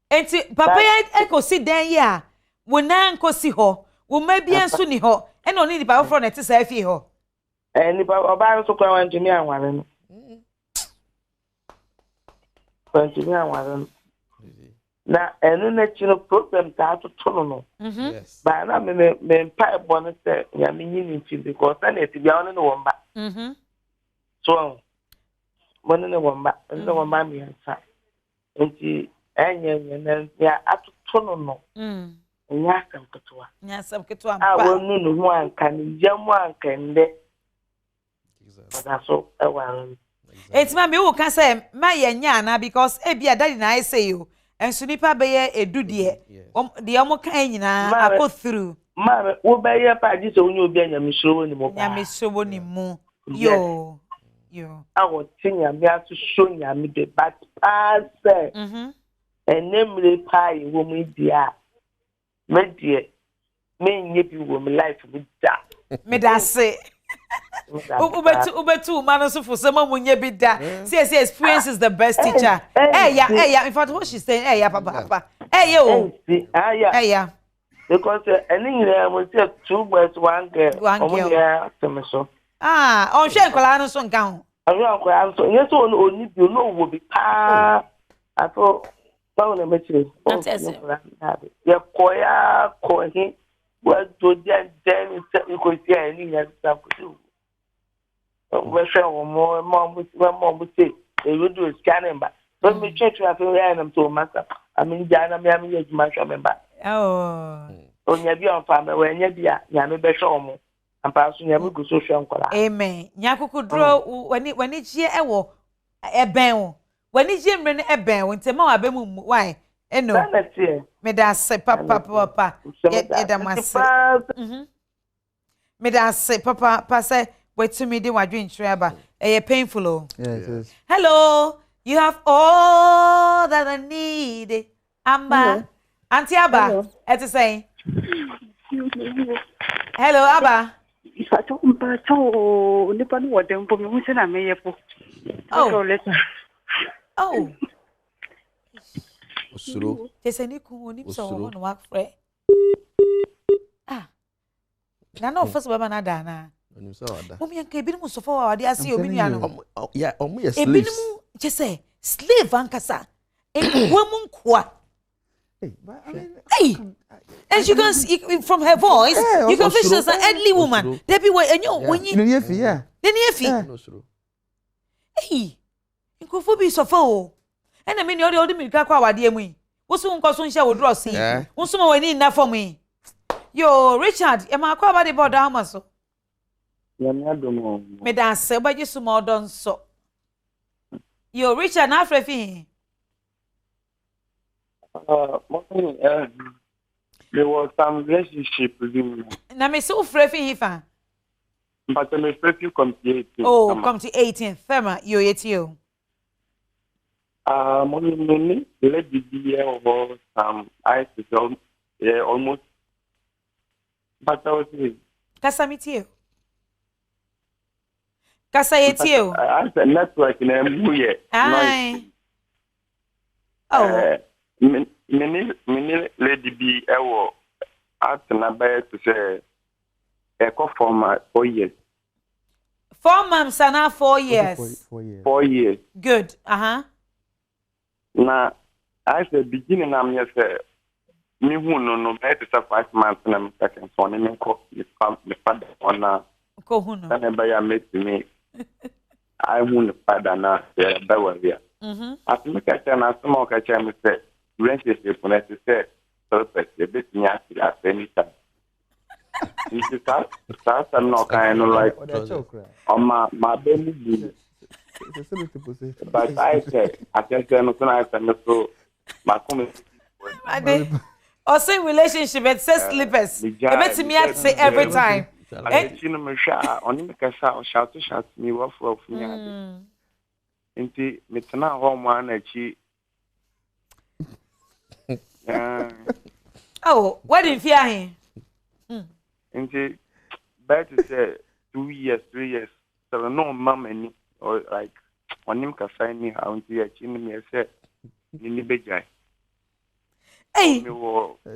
enti papa ya ekosi den ya wona nkosi ho wo ma bia nso ni ho e no ni papa fro na ti sa fi ho ni papa ba nso kwa wan jimi anware no wan jimi anware no na enu na chino problem ta to no Yes. ba na me pa bo no se ya me nyini nti because na ti bia ono no womba so mo no womba no womba mi ansa nti enye na ya atoto no nya sam ketwa a wonu no ho anka ni jamu anka nde da so e waran enti ma me wo ka say ma ye nya na because e bia daddy na I say you enso nipa be ye edu de omo kan nyina akọ through ma wo be ye pa ji so onye obi anya misoro ni mo pa nya misoro ni mu yo awo tinya mi aso show nya mi de but pass enemre pai wo mu dia me die me nye bi wo mu life mu da me da se ubetu man so for some mu nye bi da see experience is the best teacher yeah in fact what she's saying yeah papa yo yeah because any mo say 2 boys 1 girl omo ya temeso on hwe nkola no so nka ho ayo nkola so nye so oni bi no wo bi pa ato Paul na mechire. Ya koya kohi wa do den ko si ani ya sa ko. We share mo mo say e do scanning ba. So me check ya fe ya na to masa. Ami jana me ami ya juma sha member. Oh. Onya bi on fa me we nya bia nya me be show mo. Ampa so nya me go so hwe nkola. Amen. Nya kokudro wani gie ewo eben wo. Wani gie mre ne eben wo ntema wa be mu why? Eno. Me da se papa. Ye da mase. Me da se papa say wetumi di wadwe ntreba. E painful oh. Yes. Hello. You have all that I need. Amba. Auntie Abba. Eti say. Hello Abba. Oh. Osuro. Teseni ku onim so ho no afre. Ah. Na no first baba na da na. Onim so wada. Omi anka ebinim so fo wa de ase obi nua no. Yeah, omo yes slaves. Ebinim je say slave ankasa. Ekwo mu nkwa. Hey. And you can see from her voice, you can feel she's an elderly woman. There be when you when you yeah. Then you hey. Nkofo bi so fo. And I mean you the milk kwa wade mu yi. Wo so nko so nhia wo draw si. Wo so ma wani na fo mu. Yo Richard, e ma kwa ba de Odo Ahomaso. Ya me adomo. Me dan se ba jisu ma Odo nso. Yo Richard na afre fi. There was some relationship with him. Na me so frɛ fi hifa. But me frɛ come to 18. Oh, come to 18th. Fema, yo yetio. Money, let the year of some I almost. But I was Kasa mitio. Kasa yetio. I said network in a muye. Ai. Oh. Mini lady be ewo at na by to say echo for my 4 years. 4 months and now 4 years. 4 years. 4 years. Good. Uh-huh. Na I said beginning I'm here say me who no better 5 months na me second son me ko me father on na Ko hu no. na be ya meet me. I who the father na be we. As me catch na small catch me say relationship when to say perfect the bit me at any time. You start I'm not kind of like on my baby. But I said I can say no I can so my comment. Or same relationship it says slippers. It makes me at say every time. I you know me sha on me ka shout me what for me. Inti me tana ho mo anachi. Oh, what in fear him? Inti better say 2 years, 3 years. So no mom any or like on him ka sign me how inti achi me say ni bejai. Hey,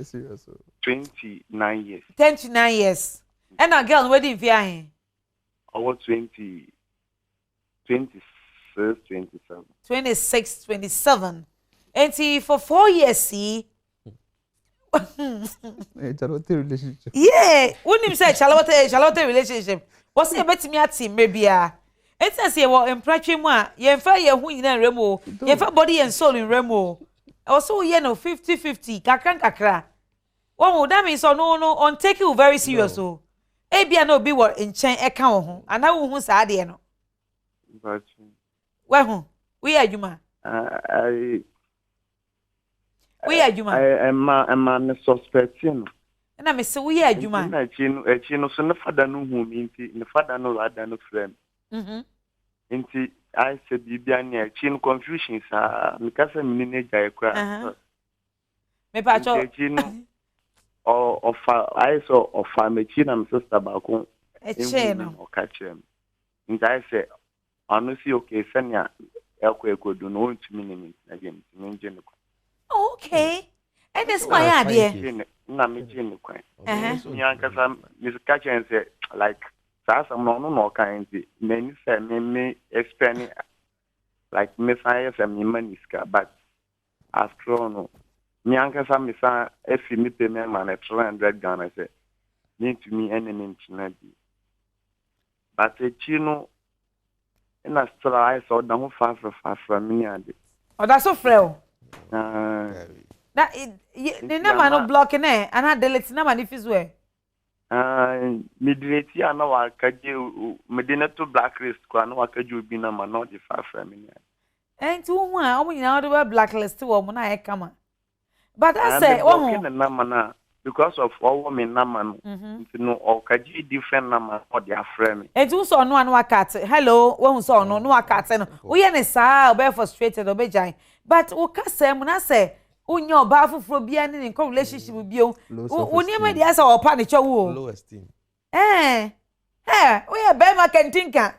Serious. 29 years. 29 years. And a girl wedding fear him. Over 26, 27. 26, 27. And see for 4 years, see. Charlotte relationship. Yeah, wouldn't him say Charlotte relationship. What's it bet me at him, maybe? It's as ye were in Pratchimwa, ye fair ye who in Remo, ye fair body and soul in Remo. Also, ye know 50-50, kakran kakra. One would that mean so no, on take you very serious. So, Abia no be what in chain account, and I won't say, no. But Well, we are Juma. We are Juma. I'm a suspecting. And I say, we are Juma. I chino so the father no whom inti, the father no rather no friend. Inti, I said, Bibiania, chin confusion, sir, because I'm in a jay. Me pacho. Or I saw of family chin and sister balcon. A chain or catch him. And I say, honestly, okay, Sanya, Elko could do no to me again. Okay. And that's my idea. Na me jin kwan. Nya kasa Miss Catch and say like sasa no kind many say me explain like me say me maniska but after all no nya kasa me say if me pay me man 300 Ghana say need to me any name but a chino in a still I saw the whole far from me and oh that's so frail. That the number no blocking eh and I delete number if is where me delete ya na wa kaje me de na to blacklist kwa na wa kaje obi na ma no the far from me and to one o mu nyina do blacklist wo mu na e kama but I say oh number na because of all women number no o kaje different number for their friend and to so no wa cat hello wo so no wa cat no wo ye ne sa o be frustrated o be jan but o ka say mu na say Unyo oba fufuro bia ne nko relationship bio. Oni ma dia sa opa ne chewo. Low esteem. We are be ma kentinka.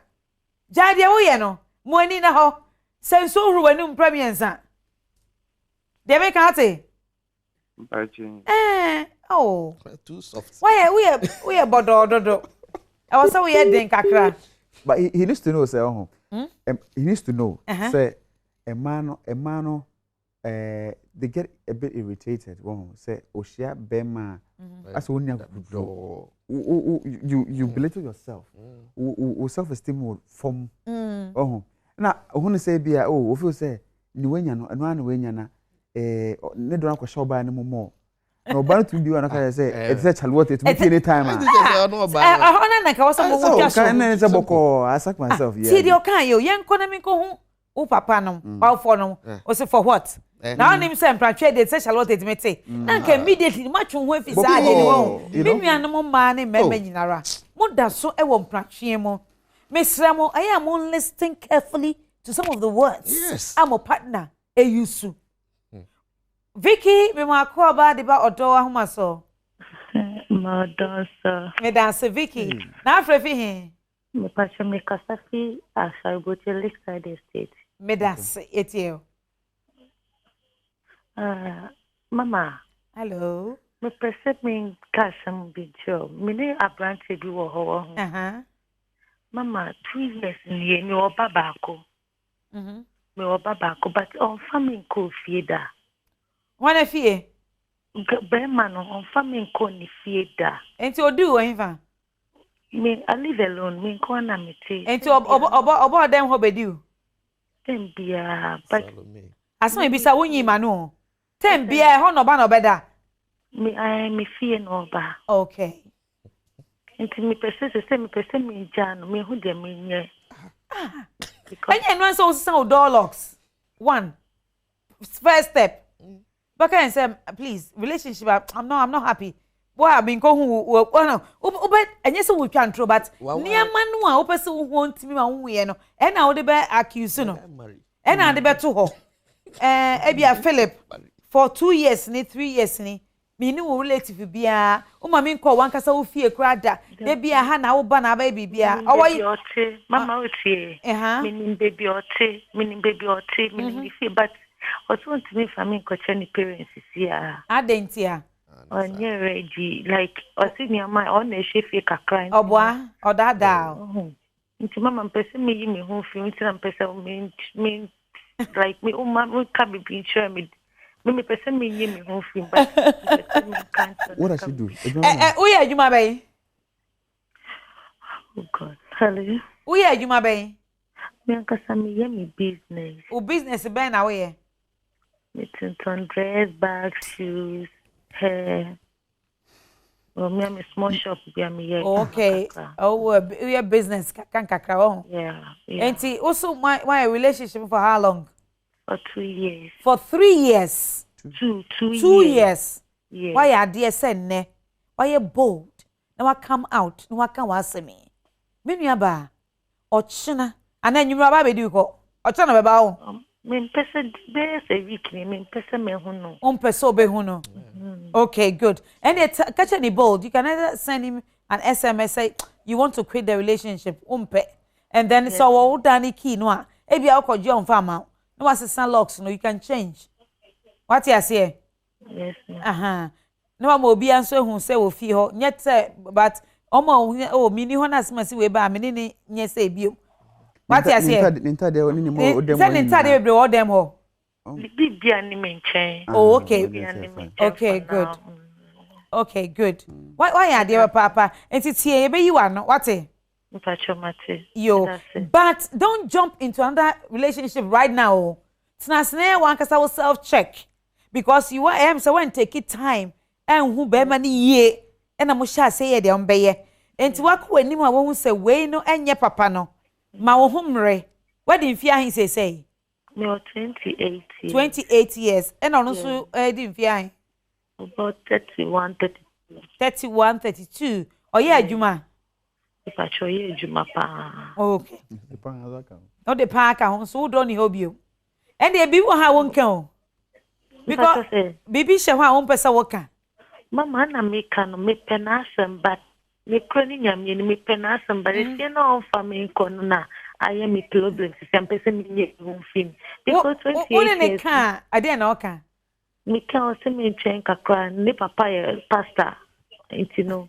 Jade wo ye no. Mo ani na ho. Senso huru wanum premiensa. De me ka ate. Oh. Too soft. Why we are bodo. I was so we had den kakra. But he needs to know say he needs to know say a man they get a bit irritated. Say Oshia Bema as you belittle yourself. Self-esteem will form. Now I want to say be if you say ni wenya no eno anu wenya na ne do akwa show ba ne more. No ban to be one can say it's a chalwote it will be any time. Na ka wasa mo wo so can na say boko I sack myself yeah. See the okan yo yen ko na mi ko hu o papa no ba for no o say for what? Now him say mpratwe dey say Charlotte edimete na nka immediately matchu ho afisa ade ni wo me nuanu mo ma ne mema nyinara mo da so e wo mpratwe mo mesra mo I am listening carefully to some of the words. Yes. I'm a partner eyusu Vicky me ma ko ba de ba Odo Ahomaso ma dansa me dance Vicky na afrefi he me pacha me kasafi I shall go to Lakeside Estate me dance etio Mama. Hello. Me perceive me kasam bijo. Me ne abrante bi wo ho. Mama, 2 years ni me oba baako. Me oba baako, but on family ko fie da. Wana fie? Be man on family ko ni fie da. Enti odu o Me I live alone. Me ko na me te. Enti obo dem ho bediu. Tembia, but asama bisa wonyi ma no. Tembia ho no ba no beda. Me fie no ba. Okay. Enti me pese me jano me hu de me nye. Anya no so say door locks. One. First step. Baka and say please relationship I'm not happy. Boy I been go hu no. Obe anya so we twa ntro but niam no a opese wo hu ntimi ma hu ye no. E na wo de be accuse no. E na de be to ho. Ebia Philip for 2 years ni 3 years ni me ni wo relative bia o ma me nko wan kasa wo fie krada de bia ha na wo ba na ba bibia owo mama otie me ni baby otie me ni fie but what want me family ko chani parents sia adentia onye ready like osinia my on e fie kakra obwa odada nti mama mpese me yi me ho fie nti na mpese me like me me ka be bin sure me person me yi me ho film but what does she do? Who are you, my baby? Oh God, hello. Who are you, my baby? Me ankasa me ye me business. O business be na we? Me tinton dress, bags, shoes, hair. Oh, me am a small shop be me ye. Okay. Oh, your business kan kakra oh. Yeah. Enti also my relationship for how long? For 2 years. For 3 years. 2 years. Yeah. Why are dear sen ne? Why you bold? Now I come out. No I can was me. Me nuaba. Ochina. And then you know about do ko. Ochina beba o. Me pese be se week me pese me hu no. Pese be hu no. Okay, good. And it catch any bold. You can either send him an SMS say you want to quit the relationship. And then so what Danny key no. Ebi akọ John farmer. No was locks no you can change. What you say? Yes. Ma'am. No mo obi anso hu say wo fi ho. Nyet say but omo mini ho na smasi we ba me ni nye say bio. What you say? Ninta de oni ni mo odem. Say ninta de be odem ho. Bibia ni me nchen. Oh okay. Okay, good. Okay, good. Why are there papa? Enti tie be you are no. What eh? Yo, but don't jump into another relationship right now. Snasne one kasa will self-check because you are so when take it time and who be many ye and I must say de ombeye. And to work when you won't say way no and ye papa no. Ma wo humre. What did fear he say? No 28 years. 28 years. And also didn't fear about 31, 32. 31, 32. Oh yeah, Juma. If I show you Juma pa. Okay. No the park ahun so do ni hobio. And they be wo ha won kan. Because bibi she ho a won pesa wo kan. Mama na me kan me penasem but me kroni nyamye ni me penasem but if you know for me kono na I am a problem system person me nye won film. Because 28 years. What ne kan? Ade na o kan. Me kan se me chen kakra ne papa ye pastor. You know.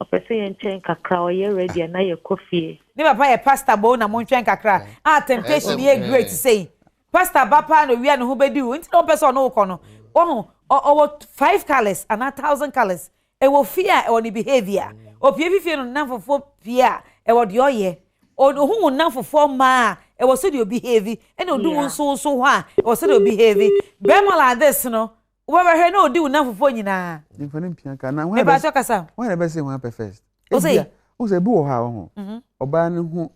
O person yen chen kakra o ye ready na ye coffee. Ne papa ye pastor bo na mon chen kakra. Temptation ye great say. Pastor Bapa no we no who be do. Nti no person no ko no. Oh 5 colors and 1,000 colors. E wo fear e wo ni behavior. O pie fie no nan fofo pia e wo de oye. O hu nan fofo ma e wo so de behave. E no do so ho a e wo so de behave. Be mo like this no. We be he no do nan fofo nyina. Nfani mpia ka na we ba so kasa. Why na be say one first? O say bi wo ha ho. Oba ne hu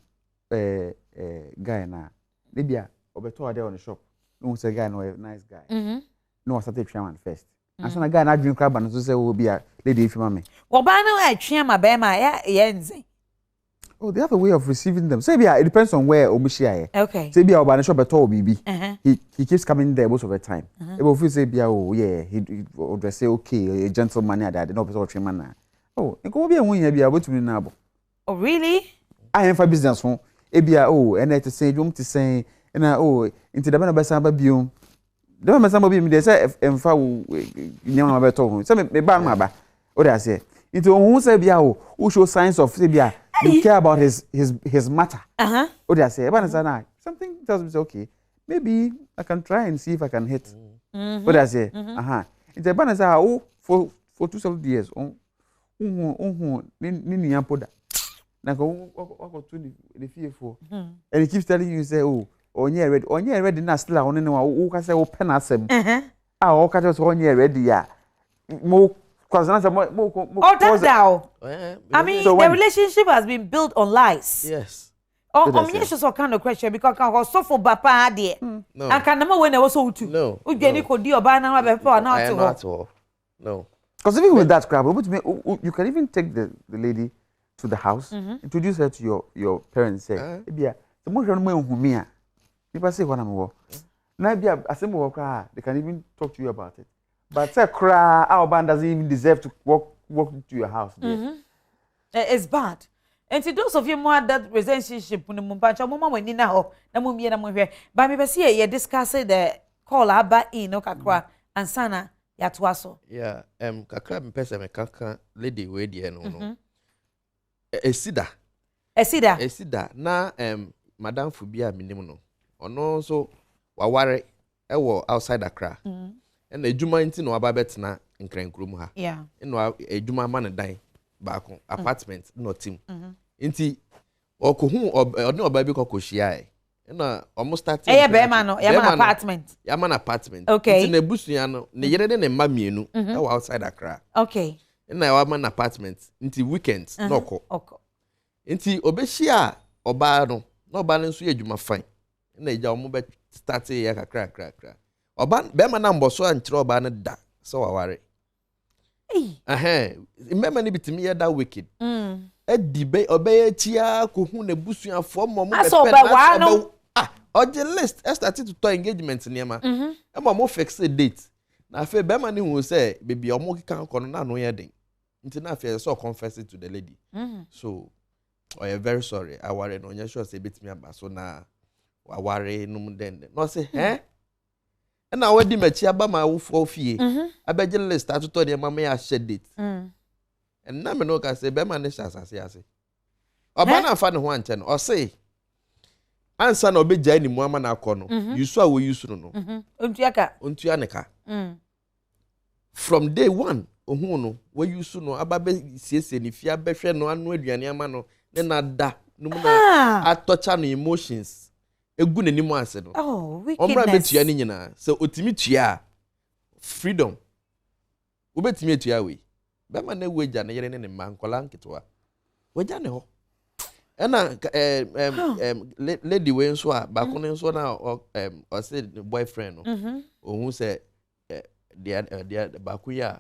guy na. Ne bia obeto ade on the shop. No say guy no a nice guy. No started trying first. And so na guy na dream crab and so say we be a lady if mama. Oba no a twa ma be ma ya nze. Oh, they have a way of receiving them. Say it depends on where Omishia. Okay. Say oba na shop at all bibi. He keeps coming there most of the time. If you say oh yeah, he would say okay, a gentleman at that, no person man. Oh, e go be a won here bia betumi na abo. Oh really? I am for business ho. E bia oh, and to say you to say and oh, into the bana basa ba biom. Don't me somebody me dey say emfa wo nyama beto ho. Say me ba ma ba. O dey say. Into who say bia who show signs of say bia you care about his matter. O dey say. Eba say na something tells me say okay, maybe I can try and see if I can hit. O dey say. Into eba say for 2 solid years ni poda. Na go to the fearful. And he keeps telling you say onye ready na still on no wo ka say wo pen asem o ka say onye ready ya mo cause na say mo I mean so the relationship has been built on lies. Yes. Me so kind of question because can so for papa there no and can number when there was so too no ujeni ko di oba na be for na to no because even with that crap you can even take the lady to the house, introduce her to your parents, say ebia the mo hwe no mo ehumi a people say what am wo na bia asem wo kra they can even talk to you about it but say kra our band doesn't even deserve to walk to your house it's bad. And to those of you more that relationship no mo pancha mo mama ni na ho na mo mie na mo hwe ba me be say ye discuss the call aba in no kakra ansana ya to aso yeah kakra me pese me kaka lady we die no Esida na madam Fubia minim no ono so waware ewo outside Accra and ejuma nti no aba betena nkrenkrum ha eno ejuma ma ne dan baako apartment no team nti okohu ono oba bi kokohia ena omo start be ma no ya man apartment nti na busuya no ne yere ne mma mienu ewo outside Accra na yawa man apartment nti weekends noko nti obehia oba no na oba nso ye adwuma fine na eja omo be start ya kakra oba be ma na mboso ankyere oba no da so waware remember ni bitimi ya da wicked edibe obeye chia ko hu na busuafo mo be pen oje list start to engagement niema mo fix a date na fe be ma ni hu say baby omo kika kono na no ye den nti na fe so confess it to the lady so I am very sorry I worry no nya sure say betimi aba so na wa worry num den no say na wadi machi aba ma wo fie abeje list atoto de mama ya share date and na me no ka say be ma ne sasase ase oba na fa ne ho anche no o say ansa na obeja ni mu ama na akọ no yusu a wo yusu no ontua ne ka from day one ohun no wo yusu no aba be siese ni fia behwe no anu aduane ama no ne na da no mu na atocha no emotions egu n'anim ase no wickedness omra betua ni nyina so otimi tua freedom obetimi tua we be ma na weja ne yere ne ma nkola nketwa weja ne ho ena lady we nso a ba ko ne nso na o say boyfriend no ohun say the ba ko ya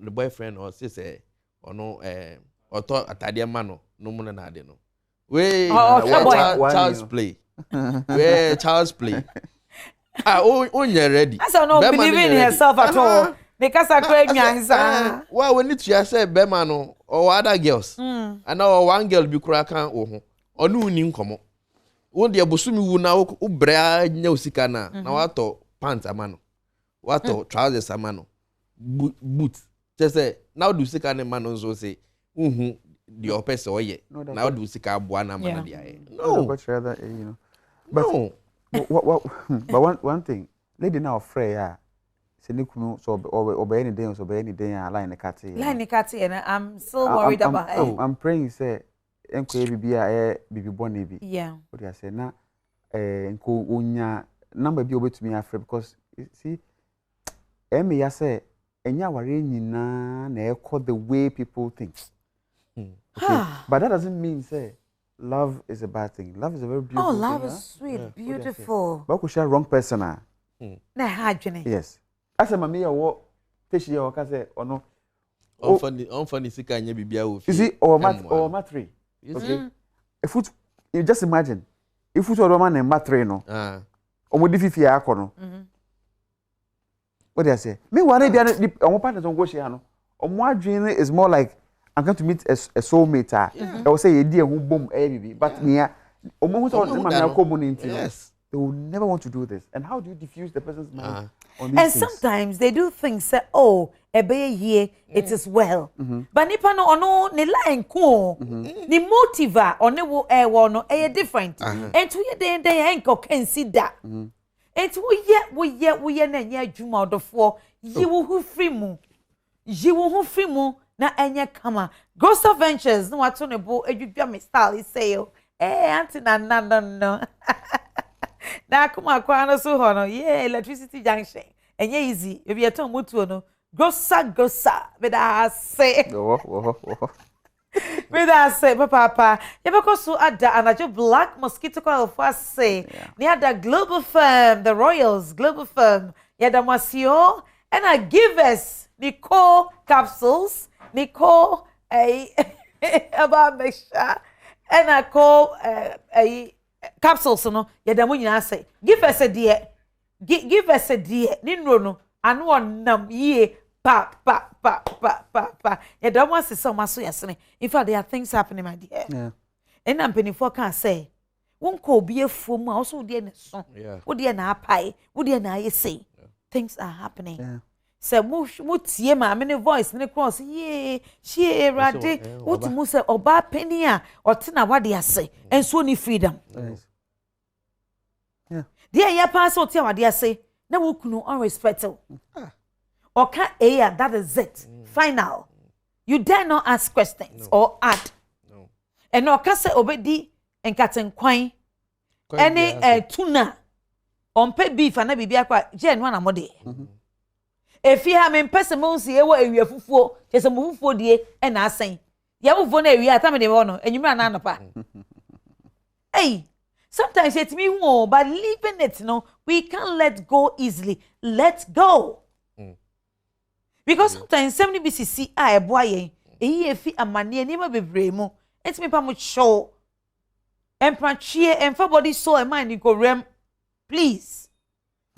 the boyfriend or say ono oto atade ma no mu na ade no we child's play we child's play onye ready I don't know believing in herself at all because I cry nyanza well we need to say be ma no or other girls and now one girl bi kura kan ho onu uni nkomo won de abosumi wu na wo bra nya osika na wato pants ama no wato trousers ama no boot just say now do sika ne man nso say the opese oye now do sika aboa na man dia no but rather you know but no. But one thing lady now afraid say ne kunu so obey anything so obey anything line the cat and I'm so worried about her. I'm praying say enko bibia bibi born bi what I say na enko onya number bi obetumi afre because see me ya say enya ware nyina na ekọ the way people think. Okay? But that doesn't mean say love is a bad thing. Love is a very beautiful thing. Love is sweet, beautiful. But we share wrong person na hajene. Yes. Asa mami ya wo teshi ya waka say ono on funny sika anya bibia wo fi. You see or matri. Okay. If you just imagine if you to man na matri no. Omo di fifi akọ no. What do I say? Me worry bia omo partners on go share no. Omo adwene is more like I'm going to meet a soulmate. I will say ye di ehun bom bibi but me omo hu so mami akọ community. Yes. they will never want to do this. And how do you diffuse the person's mind on these and things? sometimes they do things say, oh, ebe here, it is well. But nipa no ono ne line ko, ni motiva one wo no different. And to ye dey enko consider. And we ye na nya adwuma odofo, yi wo hu free mu. Yi wo hu free mu na enye kama. Grocer Ventures no wato ne bo edwudwa me style say yo. Auntie no. Na kuma kwa no so ho no, yeah, electricity junction. Enye easy. If you turn mutuo no, gosa, me da say. Me da say, papa. You because so ada anajo black mosquito coil for say. Near the Global Firm, the Royals Global Firm. Yeah, the Masio and I give us Nicole capsules, Nicole about mixture, and I call a capsules no. Yeah, the money I say. Give us a dear. Give us a dear. No. And one nam ye pa. You don't want to see someone so yesterday. In fact, there are things happening, my dear. Yeah. And I'm penny for can say, won't call be a fool, also dear song. Yeah. Would dear na pie, would dear na you say. Things are happening. Yeah. So move tie ma many voice in the cross. Ye, she rade, what to move or bad penny or tina what they say, and so need freedom. Yeah. Dear, ya pass or tell what they say. No one can unrespectful. Or can't that is it. Final. You dare not ask questions or add. No. And no can say obedi and cotton quine. Any tuna on pay beef and a baby aqua gen one amode. If you have in person, see what area for just a move for the and I say, you will area at time and you run out. Hey. Sometimes it's me more, but leaving it, we can't let go easily. Let go. Because sometimes 70 BCC a boy, a fi a mania never be bremo. It's me much show. And cheer and for body soul and mind you go rem. Please.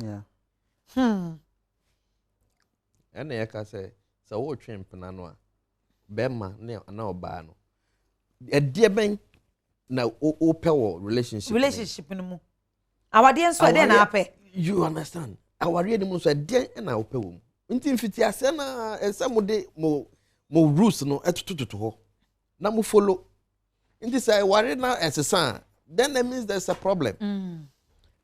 Yeah. And I can say, so what train pananoa? Bema, no bano. A dear bank. Now, open relationship no more. Our dear so then happy. You understand? Our real most a dear and our open. Until fifty asena and some day more rules no at to now mo follow. In this I worry now as a son. Then that means there's a problem.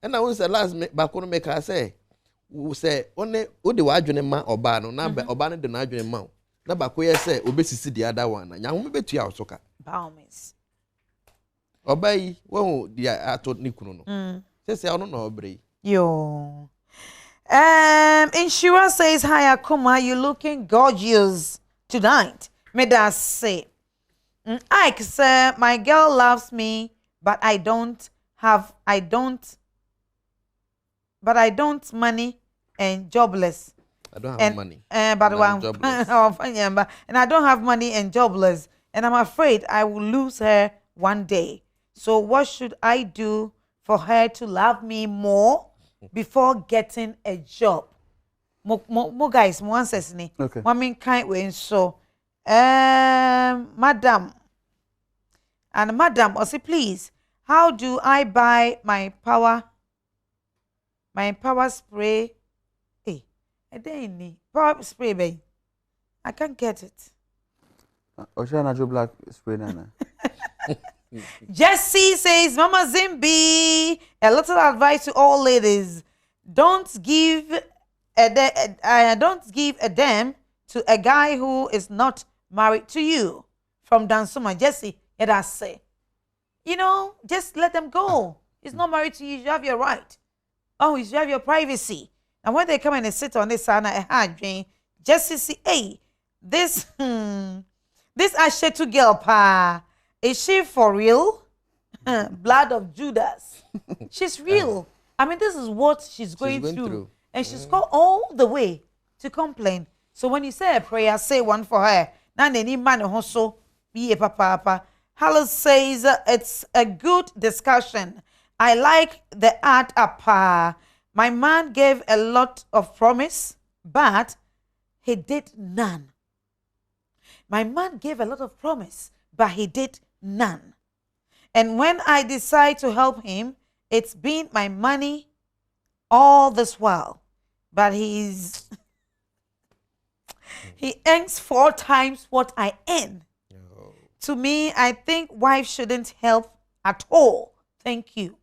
And I was the last back on make her say, who say only Odi Wajun man or bano, number or banner the Nigerian mount. Number queer say obesity the other one. And young bet to our soccer. Baumis. Obey, well, dear, I told Nikuno. Say, I don't know, Bray. Yo. Insurance says, hi, Akuma, you looking gorgeous tonight. May that say. Ike, sir, my girl loves me, but I don't money and jobless. I don't have money. But one, and I don't have money and jobless. And I'm afraid I will lose her one day. So what should I do for her to love me more before getting a job? Mo guys, mo answers ni. Okay. Mo mean kind way so. Madam. And madam, say please, how do I buy my power spray? Hey, power spray, babe. I can't get it. Oceana Joe Black spray nana. Jesse says, Mama Zimbi, a little advice to all ladies: don't give a damn to a guy who is not married to you. From Dansuma, Jesse, it I say, just let them go. He's not married to you. You have your right. Oh, you have your privacy. And when they come and sit on this side, Jesse say, hey, this Ashetu girl, pa. Is she for real? Blood of Judas. She's real. I mean, this is what she's going through. And she's gone all the way to complain. So when you say a prayer, say one for her. Now they need money also. Be a papa. Hallow says it's a good discussion. I like the art up. My man gave a lot of promise, but he did none. My man gave a lot of promise, but he did none. And when I decide to help him It's been my money all this while, but he earns 4 times what I earn. To me, I think wife shouldn't help at all. Thank you.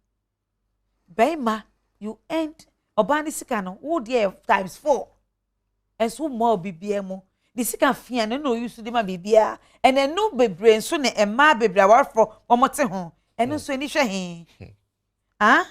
Bema, you earned Obani Sikano, oh dear, times 4. And so more BBM. The second fian no use to my bibia, and then no baby and soon a ma baby for one more home, and no so any shame. Ah?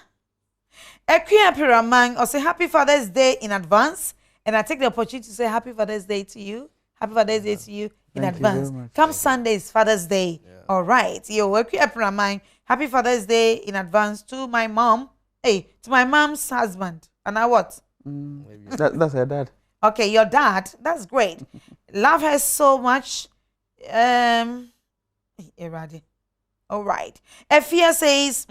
A queer pyramid or say Happy Father's Day in advance, and I take the opportunity to say Happy Father's Day to you. Happy Father's Day to you in advance. Come Sunday is Father's Day. Yeah. All right. Yo, a queer pyramid. Happy Father's Day in advance to my mom. Hey, to my mom's husband. And now what? That's her dad. Okay, your dad. That's great. Love her so much. Eradi. All right. Efia says,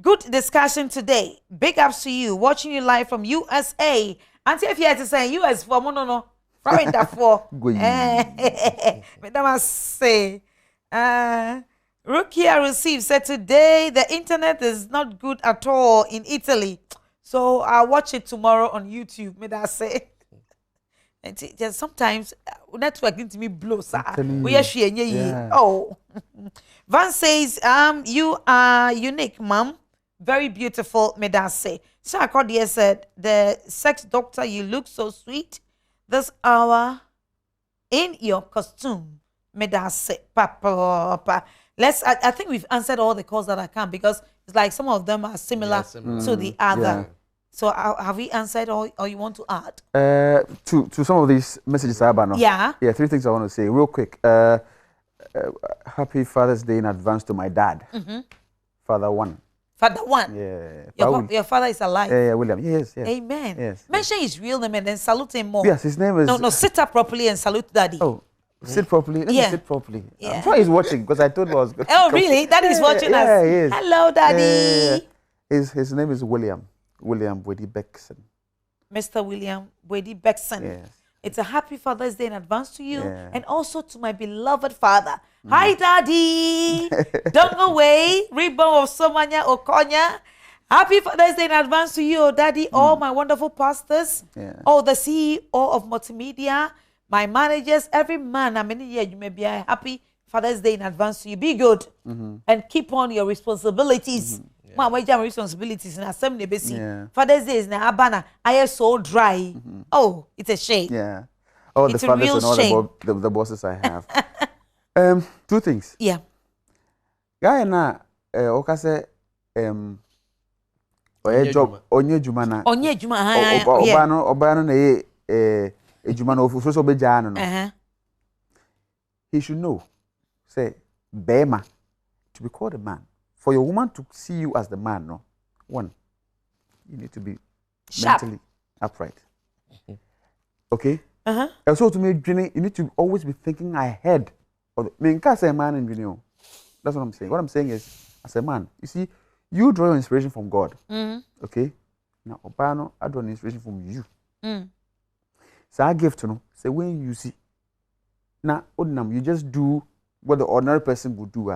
good discussion today. Big ups to you. Watching you live from USA. Auntie Efia is saying US for no. Probably that for. Madam say. Rukia received said today the internet is not good at all in Italy. So I'll watch it tomorrow on YouTube. May I say? And just sometimes network into me blows. Yeah. Oh, Van says, you are unique, mom. Very beautiful. May I say? Shakodia said, the sex doctor, you look so sweet this hour in your costume. May I say, Papa. I think we've answered all the calls that I can because it's like some of them are similar to the other. Yeah. So have we answered all, or you want to add? To some of these messages, Abano. Yeah. Yeah, 3 things I want to say real quick. Happy Father's Day in advance to my dad. Father 1. Father 1. Yeah. Your father is alive. Yeah, William. Yes. Amen. Yes. Mention his real name and then salute him more. Yes, his name is. No, sit up properly and salute Daddy. Oh. Sit properly. Let me sit properly. Yeah. I'm sure he's watching because I told him I was good. Oh, really? Daddy is watching us. Yeah, he is. Hello, Daddy. His name is William Wedi Beckson. Mr. William Wedi Beckson. Yes. It's a happy Father's Day in advance to you and also to my beloved father. Hi, Daddy. Don't go away. Reborn of Somanya Okonya. Happy Father's Day in advance to you, Daddy. All my wonderful pastors. All the CEO of Multimedia. My managers, every man, you may be a happy Father's Day in advance to you. Be good and keep on your responsibilities. My responsibilities in assembly. Father's Day is na abana. I am so dry. Oh, it's a shame. Yeah. Oh, it's the fathers and all the bosses I have. 2 things. Yeah. Guy na okase oye job onye juma na. Onye juma. Obano na ye he should know, say, Bema, to be called a man. For your woman to see you as the man, no. 1, you need to be mentally upright. Okay? Also, to me, you need to always be thinking ahead. I can't say a man in Junio. That's what I'm saying. What I'm saying is, as a man, you see, you draw your inspiration from God. Okay? Now, Obano, I draw inspiration from you. So I give to know. Say when you see, now you just do what the ordinary person would do.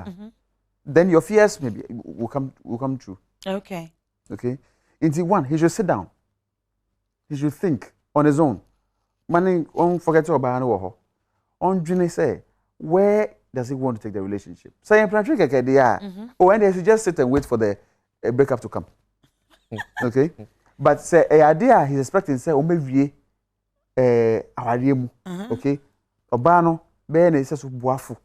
Then your fears maybe will come true. Okay. Into 1, he should sit down. He should think on his own. Man, don't forget to obey. On June say, where does he want to take the relationship? Say in Patrick, and they should just sit and wait for the breakup to come. Okay, but say a idea he's expecting say maybe. Okay, Obano, Ben says Buafu.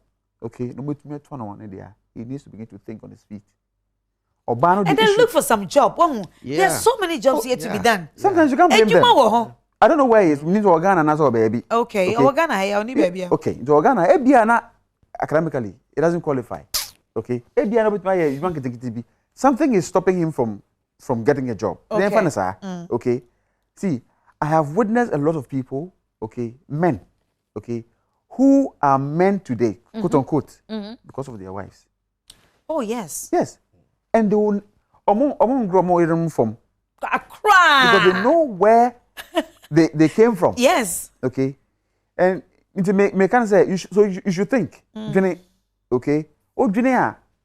Okay, no more to one idea. He needs to begin to think on his feet. Obano, and then look for some job. There's so many jobs here to be done. Sometimes you can't blame them. I don't know where he is. We need to organize another baby. Okay. Organize here, only baby. Okay, to organize. Ebiana academically, it doesn't qualify. Okay, Ebiana with my you want to be something is stopping him from getting a job. Okay, see. I have witnessed a lot of people, men, who are men today, quote unquote, because of their wives. Oh, yes. Yes. And they will, from Accra. Because they know where they came from. Yes. Okay. And me can say, you should think, okay? Oh,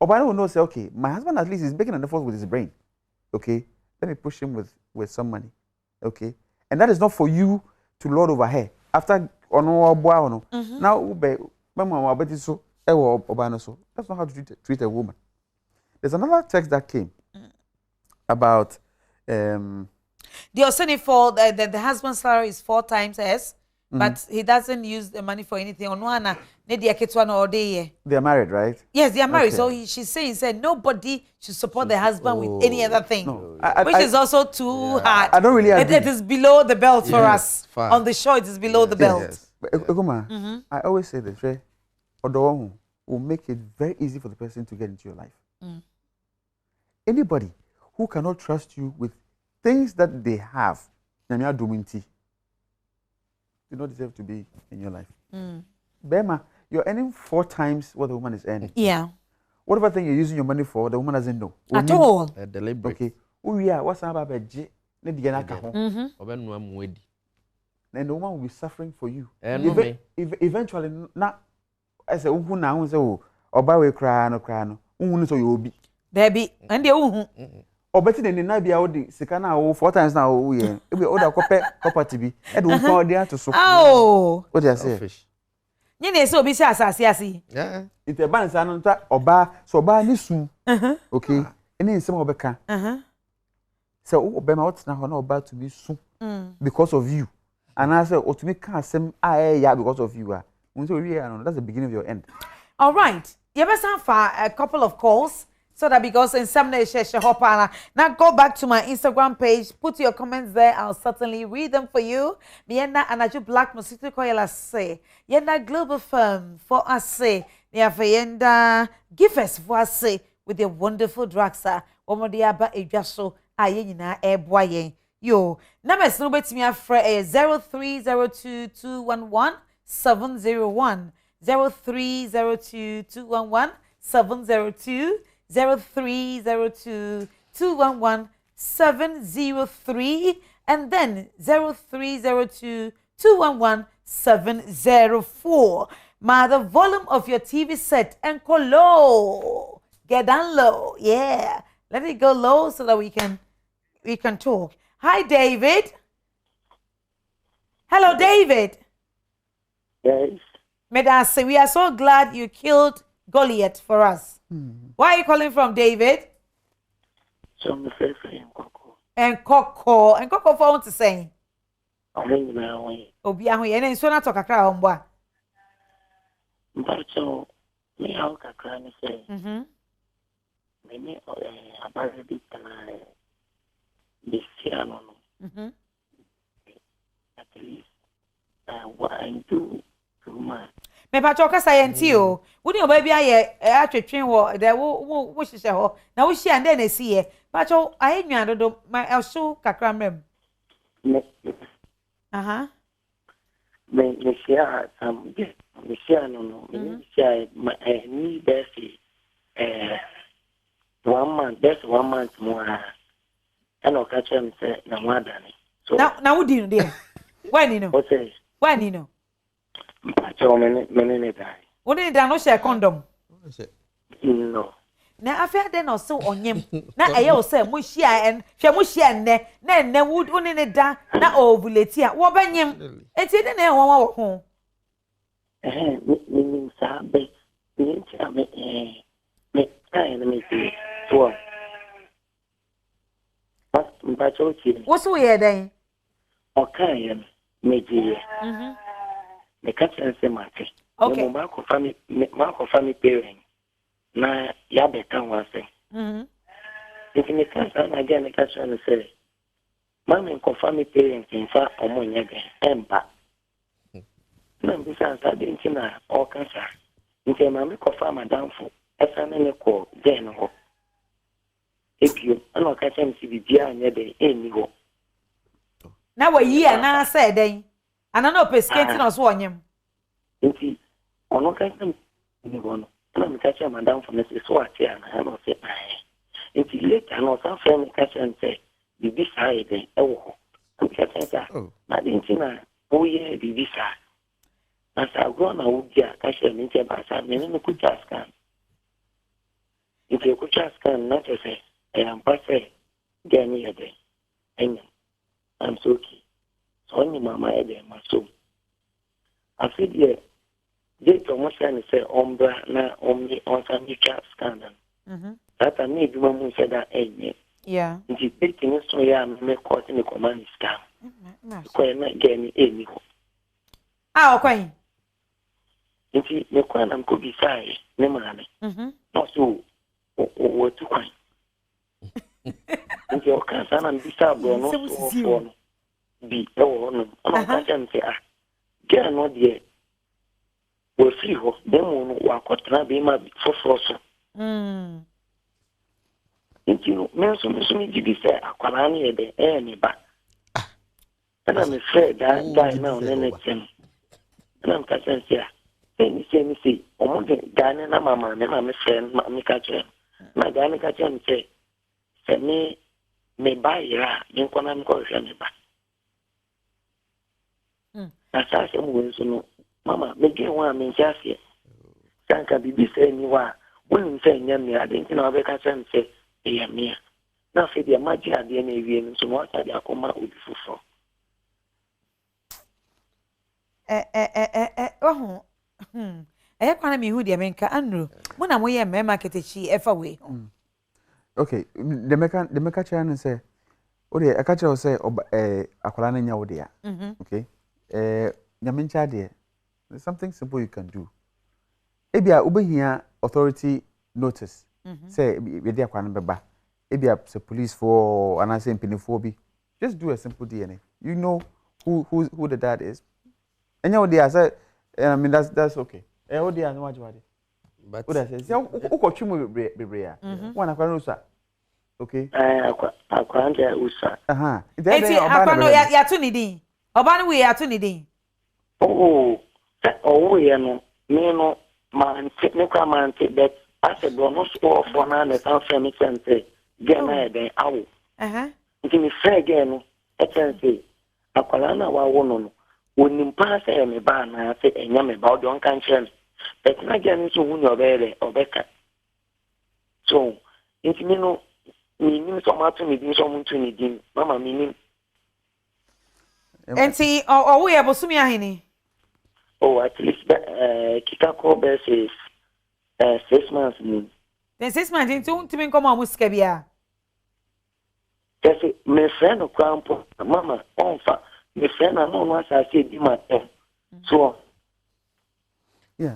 Obana will know, say, okay, my husband at least is making an effort with his brain. Okay, let me push him with some money. Okay, and that is not for you to lord over her. After now, that's not how to treat a woman. There's another text that came about the Oseni for the husband's salary is 4 times S, but he doesn't use the money for anything. They are married, right? Yes, they are married. Okay. So she's saying nobody should support the husband with any other thing, which is also too hard. I don't really agree. It is below the belt for us. Fine. On the show, it is below the belt. Yes. I always say this, right? Odo will make it very easy for the person to get into your life. Anybody who cannot trust you with things that they have, do not deserve to be in your life. Bema, you're earning 4 times what the woman is earning. Yeah. Whatever thing you're using your money for, the woman doesn't know. At all. Deliberate. Okay. Oh yeah, what's about Then the woman will be suffering for you. Eventually, not as a now say, oh, we cry no. So you will be. There be and the or better than the Nabia or the Sikana 4 times now. We order property be. And we call there to so. Oh, what do I say? You know, so be see. Yeah. It's a balance and oba so ba ni soon. Okay. And then some obeka. So obema what's now about to be soon because of you. And I said, to me can't sem because of you. That's the beginning of your end. All right. You ever stand for a couple of calls? So that because in some days, now go back to my Instagram page, put your comments there. I'll certainly read them for you. Mienda Anaju Black Mosquito Koyala say, Yenda Global Firm for us say, Yenda give us for us say with your wonderful drugstore. Omodiaba Ejaso Ayenina Eboye. Yo, numbers no bet me afraid 0302211701 0302211702 0302211703 and then 0302211704. The volume of your TV set and go low. Get down low. Yeah. Let it go low so that we can talk. Hi, David. Hello, David. Yes. Medase, we are so glad you killed Goliath for us. Where are you calling from, David? So I'm afraid for him, Coco. And Coco for what to say? I'm now. Obi ahu and so not talk a crowd. But so, me how can say? Me about a bit this year, no. At least, what I do to my. Me pacho kasa yenti o. Wo ni obabi aye atwetwen wo de wo hihye ho. Na wo hia nde na si ye. Pacho aye nwan dodo ma elso kakra mrem. Aha. Me share me share no. Me share my need best 1 month. That's 1 month more. And I'll catch him say na wadani. So now wo di no de. When you know? What say? When you know? Pacho me die. Wo ni da no share condom. No. Na afia de no so onyem. Na eye wo say mo hia en, hwe mo hia nne. Na nne wo ni ne da na ovulate a wo banyem. Enti de na e won wo ho. Me sabe. Me chame me kai na me ti. So. Pacho chi. Wo so ye den? Okay, me ji. The catcher say mate. Okay. Marco family parent. Na ya beta one say. If me catcher again the catcher say, "Mama ko family parent in fa omo nyebe emba." Na me say say dey ntina o catcher. Nti mama ko fa madam fo. Esa me ko den ho. Ekio, ana catcher me si bibia nyebe eni ho. Na wa yi ana say den. Ana no pesket no so onyem. Nti ono catcher ni gono. Na me catcher madam fo me so ati ana no say nti later no some friend catcher and say bibi sai den ewo. Catcher say na dey ntina o ye bibi sai. Na sa go na wo dia catcher me che ba sa me no ku task. If you could just scan, not to say, I am perfect, get me a day. And I'm so key. So only mama a day, my soul. I feel yeah, they almost say, Ombra, na only on some scan. That I need one said that, yeah. If you take things so, yeah, I'm caught in the command scam. Quite not getting any. Ah, okay. If you can't, I'm could be sorry, never. Not so, what to find. If your cancer and be sad, no, so be on. I can say, get an idea. We're free, them won't walk out, be my for frozen. If you mention me, you say, Aqualani, the any back. And I'm afraid that guy now, then it's him. And I'm catching here. Say, oh, Ghana, mamma, and I'm a friend, my catcher. My Ghana catcher say, send me, buy ya, you can go me back. That's how some words, Mamma, make you one, me just here. Can't be saying you are. When you say, Yammy, I didn't know the catcher say, Yammy. Now, say the magic at the NAV, so much at the Akoma would be for. Oh, kwana mi hu de menka Andrew mo na mo ye me market chi efa we okay the meka chan say o de aka chere say akwala na nya wo de ya okay nyamincha de there's something simple you can do ebia obehia authority notice say we de akwala beba ebia say police for and I say mpinifo bi just do a simple DNA you know who the dad is and nya wo de ya say I mean that's okay. What do you know what? But what I say? See, who got you bebre? One akwano usa. Okay. Akwano usa. Eti akwano ya tu ni din. Obanu we ya tu ni din. Oh, yeah no. Me no man technical man but as a bonus for na the family sense. Get na den awo. Nti me fair again. Eternity. Akwano na wa wo no. When you pass a me ban, I say, and yam about your conscience. But not getting so when you're there or better. So, if you know, meaning so much to me, someone to me, Mamma meaning. And see, or we have a sumia. Oh, at least Kikako Bear says 6 months. Then 6 months into to me come on with Scabia. Just my friend of Crown, Mamma, on fat. My friend, I know once I said, you might so. Yeah.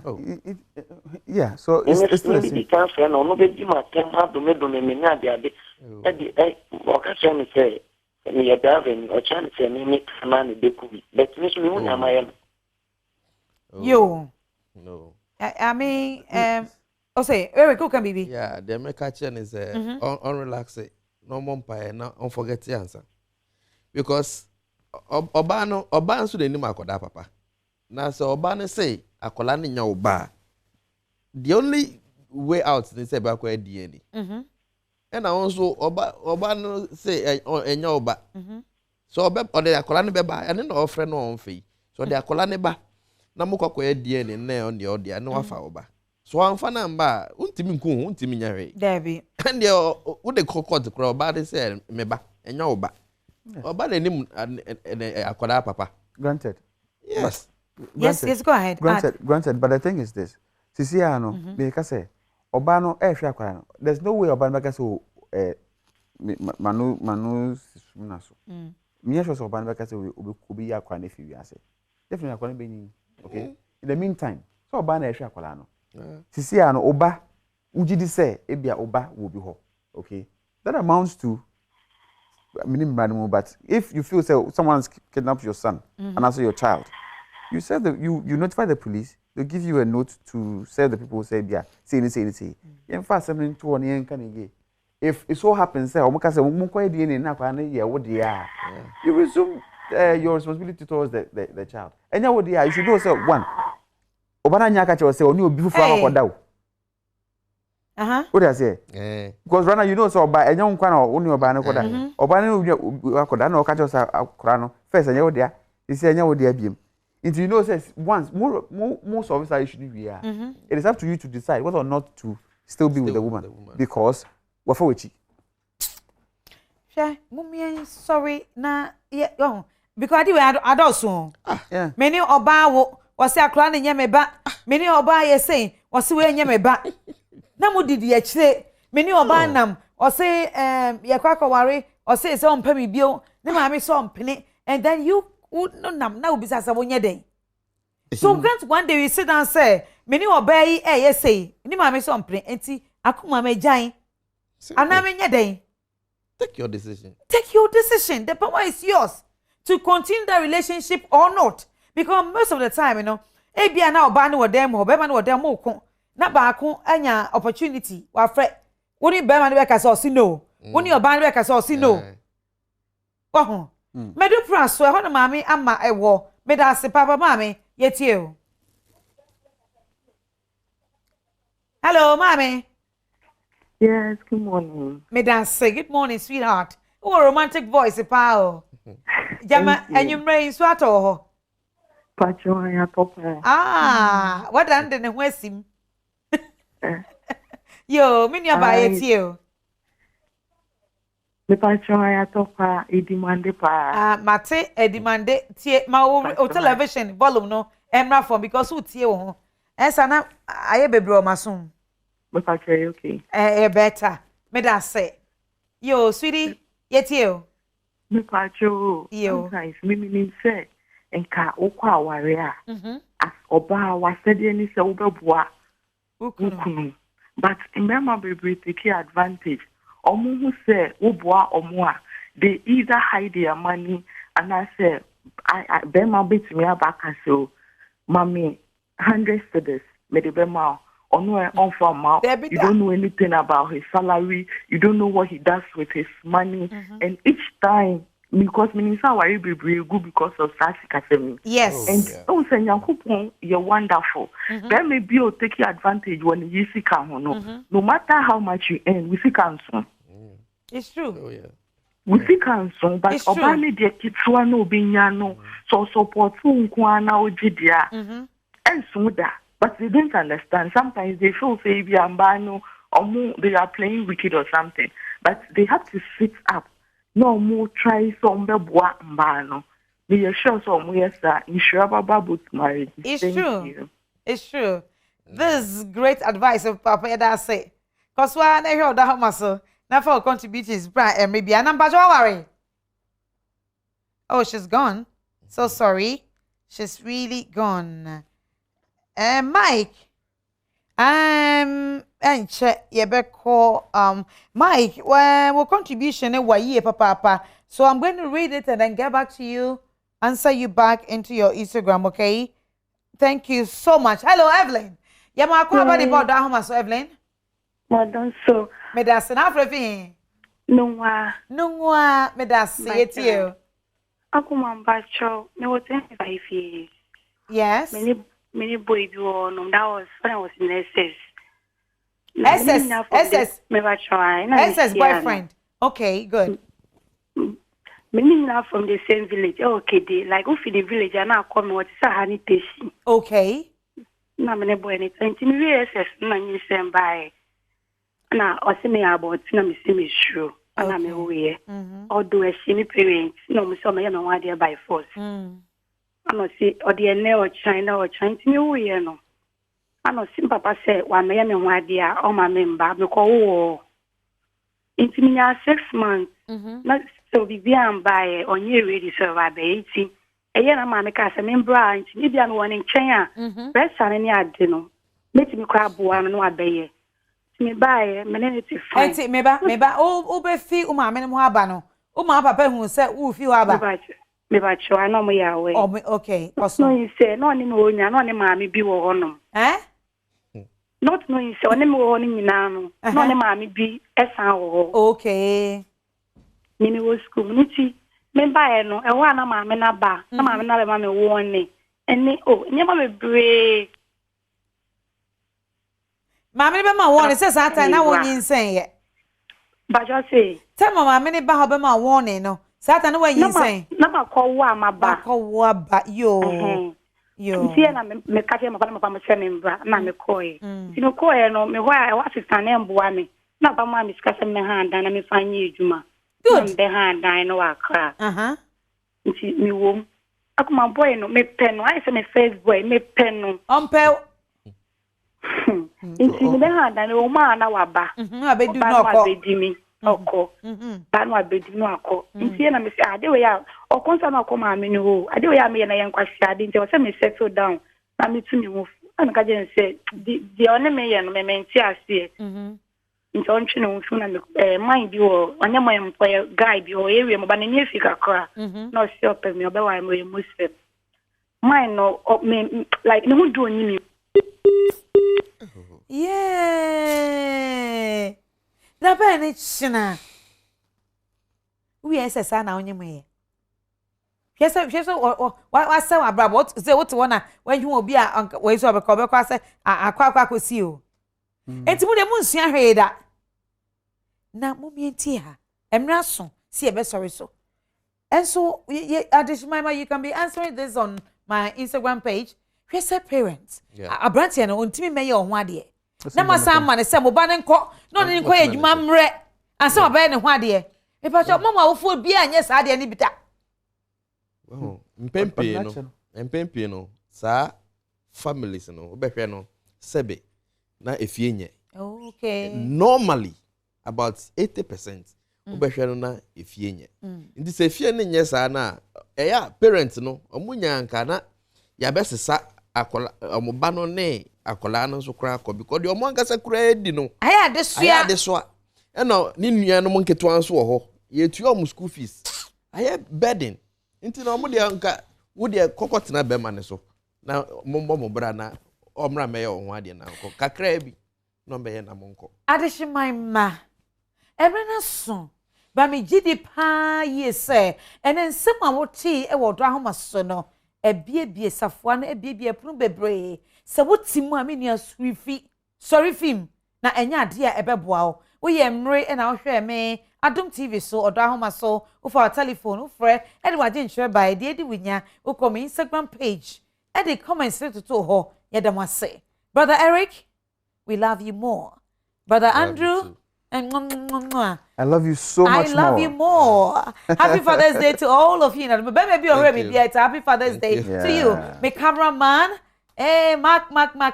Yeah. So it's still the same. Friend, or no, you might have to make them in the day. What I say, me a davin or chance and make a man they could be. But Miss Moon, am I? You. No. I mean, say, Eric, who can be? Yeah, the American is unrelaxed, no more pie, not unforget the answer. Because Oban so denim akoda papa. Na so Oban say akola ne nya oba. The only way out is say ba kwa DNA. And also Oban say enya oba. So oba ode akola ne beba ene na ofre no onfe. So de akola ne ba na mukwa kwa DNA na on the ode na wafa oba. So amfa na mba untimi nku untimi nyare. Debi. And the wo de court kro oba de say meba enya oba. Oba de nim akoda papa. Granted. Yes. Yes, go ahead. Granted, but the thing is this. Sisi ano, me ka say oba no hwe akoda no. There's no way oba no ka say manu na so. Me sure so oba no ka say obi ya akoda na fi wi ase. Definitely akoda be ni. Okay. In the meantime, so oba na hwe akoda no. Sisi ano oba ugidi say ebia oba will be ho. Okay. That amounts to but if you feel say someone's kidnapped your son and also your child, you say you notify the police. They'll give you a note to say the people say say. In fact, something to one can if it so happens say you resume your responsibility towards the child. And you should know say one. Obana nyaka che say oni obi fufu akoda. What do I say? Because right now you know so by a young kwana only oba na koda. Oba na akoda na okacho sa akora no. First anya wo dia, you say anya wo dia biem. If you know says once most officers should be here. It is up to you to decide whether or not to still be with the woman because what for which? Sure, mummy, sorry, na yeah, because I don't so. Yeah. Many oba was say a clan in Yameba. Many oba ye say was we in Yameba. Namu did ye say many oba nam or say ya cracker worry or say some pemmy bill. Then I saw penny and then you would no nam now besides a 1 year day. So grant one day we sit down say many obey yes say ni ma me so mpre enti akuma me jan ana me nya den. Take your decision. Take your decision. The power is yours to continue the relationship or not. Because most of the time, you know, ebia na oba ne wodem ho, be ma ne wodem mo ko. Na ba ko anya opportunity wa fre. Woni be ma ne be ka so si no. Woni oba ne be ka so si no. Ho. Me do plan so ho na mami ama ewo. Me da se papa mami yetie o. Hello, mommy. Yes, good morning. Madam, say good morning, sweetheart. Oh, romantic voice, pal. Jama, and you may swato. Pacho, Papa. Ah, what under the West him? Yo, minya by it you. Me Pacho, Papa, e demande pa. Ah, Mate, e demande, tie, ma television, volume no, emra from because who tie o. Esana, I be bro masum. Me Pacho, okay. Better. Madam, say. Yo, sweetie, yet you. Me Pacho, sometimes me say. Nka okwa aware a as oba wa sede ni se obebua ukunu but remember baby take advantage omo hu say obua omo a they either hide their money and I say I be ma bit me abaka so mommy 100 cedis me de be ma ono on for ma you don't know anything about his salary, you don't know what he does with his money, and each time because minister worry be good because of Sasikasemi. Yes. And say Yankupon, you're wonderful. There may be you take advantage when you see no. No matter how much you earn, we see cancel. It's true. Oh yeah. We see cancel, but Obani de Kitsuano no binyano so support Unkwana Ojidia. And so that. But they don't understand. Sometimes they feel say Ambano or they are playing wicked or something. But they have to sit up. No more try some beboa mbano. Be sure some yes sir. Insure about marriage. It's true. It's true. This is great advice of Papa Eda say. Cause why I hear Odo Ahomaso. Now for contribute his brand and maybe a number worry. Oh, she's gone. So sorry. She's really gone. Mike. And check Mike, well contribution papa. So I'm going to read it and then get back to you, answer you back into your Instagram, okay? Thank you so much. Hello, Evelyn. Yeah, ma ko about Odo Ahomaso, Evelyn. Madam so. Medasi na afrefi. Nungwa medasi etio. Akuma mbacho, me was 25 years. Yes. Many boy do no, that was when I was in SS. SS boyfriend. Okay, good. Many now from the same village. Okay, they like if the village and now come what is a honey taste. Okay. Na many boy anything. Me SS na you send by. Na o se me about na me see me sure. Na me we. Although I see me parents, no me so me no want there by force. I no see or the or China me we no. I know sim papa say one me one dia all my member because into me 6 months. Not so be and buy on you ready serve be 80. A year na make us a member into maybe I'm one in China. Best son any adeno. Make me crab one no abeye. Me buy me nenity fine. Meba o be fi o ma me mo aba no. O ma papa hu say wo fi aba. Me ba cho I know me yawe. Oh okay. Also. No you say no ni me onya no ni ma me bi wo honom. Not knowing so, only more in Nano, no, mammy be S.O. Okay. Mini was community. Member, no, a one of my menaba, some of another mammy warning, and never break. Mammy, my warning says I know what you say. But just say, tell my many Bahaba warning, no. Satan, what you say? Never call one my back, but yo. Yo. See, na me catch him upon my family, na me koi. You know, koi no me why I was stand and boy na ba ma me skasa me hand na me fanye adwuma. Good. Be hand I know akra. Nti me wom. Akuma boy no me pen no I say me first boy me pen no. Ompel. Nti me be hand na o ma na waba. Abedu no ko. Oko. Ba no abedu no akọ. Nti na me say ade we ya okonsa na akọ ma me no ho. Ade we ya me na yen kwahye ade nti o say me settle down. Na me tu me ho. Ana ka je say the one me ye no me menti ase. Nti on twe no fu na me mind bi o anya mo employer guy bi o area mo ba na nie fika kra. No see up me obewa mo muslim. Mine no me like no do onyi me. Yeah. Na ba ni china. We essa na onye me. Hwese wa say wa bra what say what one when you obi a we so be ko say akwa kosi o. Enti mu de mu nsua hweda. Na mu mienti ha. Emra so see ebe sorry so. And so Adishmaima, you can be answering this on my Instagram page. Hwese parents. Abrantia no ontimi me ye ho ade. Na masama ne se mo ba ne nko no ne nko adwuma mre asa oba ne ho ade e pa cho mama wo fo bia anye sa ade ne bita mpempe no sa families no obehwe no sebe na efie nye okay normally about 80% obehwe no na efie nye ndi se efie ne nye sa na eya parents no omunya nka na ya besesa akola omoba no ne akola no so kra akọ because the omo angasa kra edi no aya de so e no ni nua no monketo anso wo ho ye tu om school fees aya burden nti na omo de anka wo de kokotena be ma ne so na mo bra na omra me ye wo ho ade na anko kakra bi no be ye na monko Adishmaima ebrena so ba me gidi pa ye se enen nsem a wo ti e wo Odo Ahomaso no ebiebie safoa na ebiebie punu bebre se wotimu a me nua sorry film na enya ade a ebeboa wo ye mre na wo hwe me Adom TV so Odo Ahomaso wo for telephone wo frɛ e de waje nhwe by de winya wo come Instagram page e de comments to ho ye dem ase brother Eric we love you more brother Andrew and I love you so much more. I love you more. Happy Father's Day to all of you. Maybe already be it. Happy Father's Day to you. My cameraman, Mark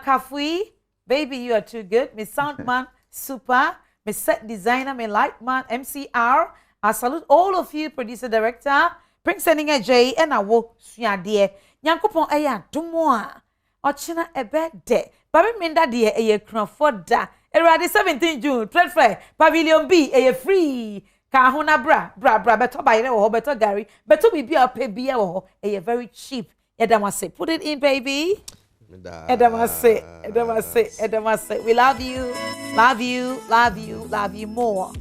Kafui. Baby, you are too good. My soundman, super. My set designer, my light man, MCR. I salute all of you, producer, director. Prince sending a J and I will suya dear. Yankopon aya dumoa. Ochina a bad day. Baby Minda dear a crofoda. Erade 17 June, trade fair, Pavilion B, free. Ka hona bra, beto bayre wo, beto Gary, beto bibi a pay bia wo, very cheap. Edamase, put it in, baby. Edamase. We love you more.